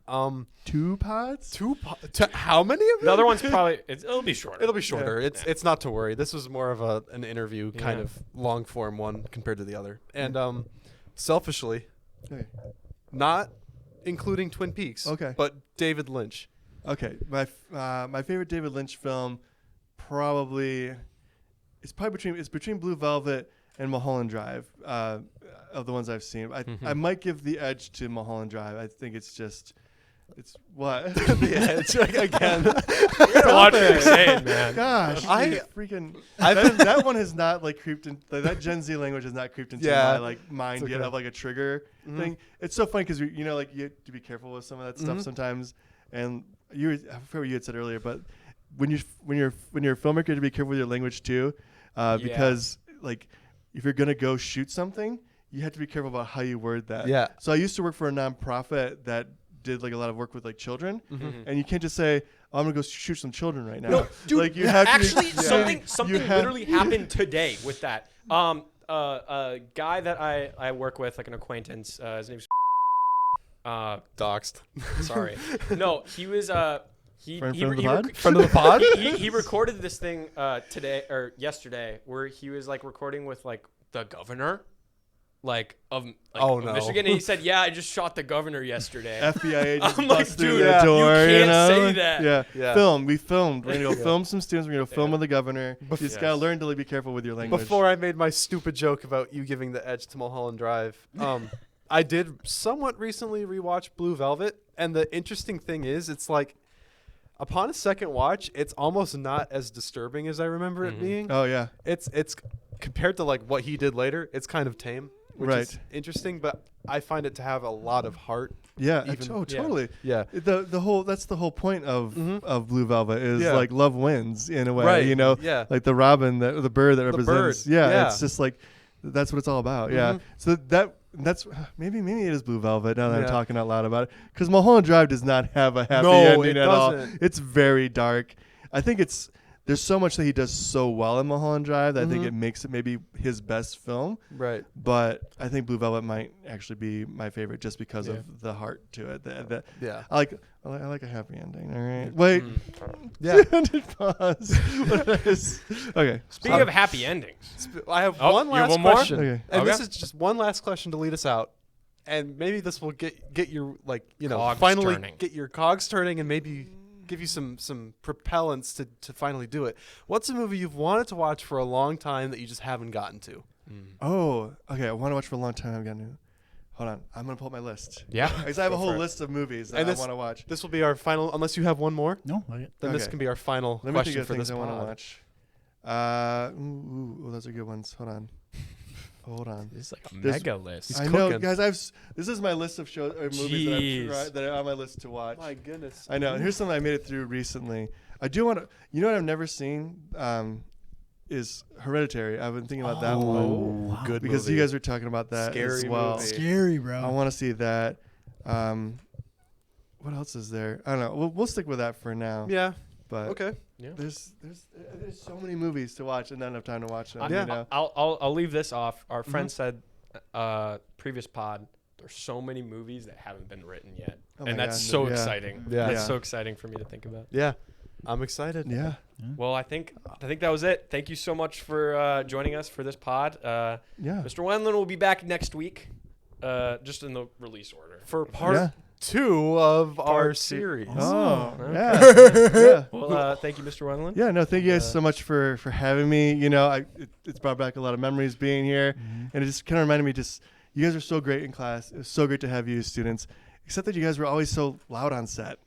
2 pods. How many of them? The other one's probably it'll be shorter. It'll be shorter. Yeah. It's not to worry. This was more of an interview kind Yeah. of long form one compared to the other. And selfishly, Okay. not including Twin Peaks. Okay. But David Lynch. Okay, my favorite David Lynch film it's between Blue Velvet and Mulholland Drive of the ones I've seen. I might give the edge to Mulholland Drive. I think it's what Yeah, it's again. You're gonna watch what you're saying, man. gosh that one has not like creeped in that Gen Z language has not creeped into Yeah. my like mind It's yet okay. of like a trigger thing. It's so funny because you have to be careful with some of that stuff sometimes. And I forget what you had said earlier, but when you're a filmmaker, to be careful with your language too, because like if you're gonna go shoot something, you have to be careful about how you word that. Yeah. So I used to work for a nonprofit that did like a lot of work with like children, and you can't just say, "Oh, I'm gonna go shoot some children right now." No, dude. like you have Actually, to something literally happened today with that. A guy that I work with, like an acquaintance. His name's Doxed. sorry. No, he was he Friend he, of the he, pod? rec- Friend of the pod? he recorded this thing today or yesterday where he was like recording with like the governor of Oh, no. Michigan, and he said, "Yeah, I just shot the governor yesterday." FBI agents I'm like, bust through dude, the yeah. door. you can't know? say that. Yeah. Yeah. We filmed. We're gonna go film some students. We're gonna go film with the governor. You just gotta Yes. learn to be careful with your language. Before I made my stupid joke about you giving the edge to Mulholland Drive, I did somewhat recently rewatch Blue Velvet, and the interesting thing is, it's like, upon a second watch, it's almost not as disturbing as I remember it being. Oh yeah. It's compared to like what he did later, it's kind of tame, which is Right. interesting, but I find it to have a lot of heart. Yeah. Even- Totally. Yeah. The whole that's the whole point of Blue Velvet is Yeah. like love wins in a way. Right. Yeah. Like the robin, the bird that represents. bird. Yeah, Yeah. It's just like that's what it's all about. Yeah. So that's maybe it is Blue Velvet now that I'm Yeah. talking out loud about it, because Mulholland Drive does not have a happy No, ending it at all. doesn't. It's very dark. I think there's so much that he does so well in Mulholland Drive that I think it makes it maybe his best film. Right. But I think Blue Velvet might actually be my favorite just because Yeah. of the heart to it. Yeah. I like a happy ending. All right. Wait. Yeah. Pause. Okay. Speaking of happy endings, I have Oh, one you have last one more? question, Okay. and this Okay. is just one last question to lead us out, and maybe this will get your Cogs finally turning. get your cogs turning, and maybe give you some propellants to finally do it. What's a movie you've wanted to watch for a long time that you just haven't gotten to? Oh, okay. I want to watch for a long time. I've got to. Hold on. I'm gonna pull up my list. yeah, Because I have a Go whole for it. list of movies that And I this- want to watch. This will be our final, unless you have one more. no. Then this Okay. can be our final Let me think question of for things this I want to pod. watch. Those are good ones. Hold on. This is like a There's- mega list. He's I know, cooking. guys. This is my list of shows or movies Jeez. that are on my list to watch. My goodness. I know. And here's something I made it through recently. I do want to. You know what I've never seen is Hereditary. I've been thinking about that one Oh, good because movie. you guys were talking about that as Scary well. movie. Scary, bro. I want to see that. What else is there? I don't know. We'll stick with that for now. Yeah. But Okay. Yeah. there's so many movies to watch and not enough time to watch them. Yeah. You know? I'll leave this off. Our friend said, previous pod, there's so many movies that haven't been written yet, Oh my and that's God. so Yeah. exciting. Yeah. That's Yeah. so exciting for me to think about. Yeah. I'm excited. Yeah. Well, I think that was it. Thank you so much for joining us for this pod. Yeah. Mr. Wendland will be back next week, just in the release order. For part Yeah. 2 of our Part two. series. Oh. Okay. Yeah. Yeah. Well, thank you, Mr. Wendland. Yeah, no, thank you guys so much for having me. You know, it's brought back a lot of memories being here, and it just kind of reminded me you guys are so great in class. It was so great to have you as students, except that you guys were always so loud on set.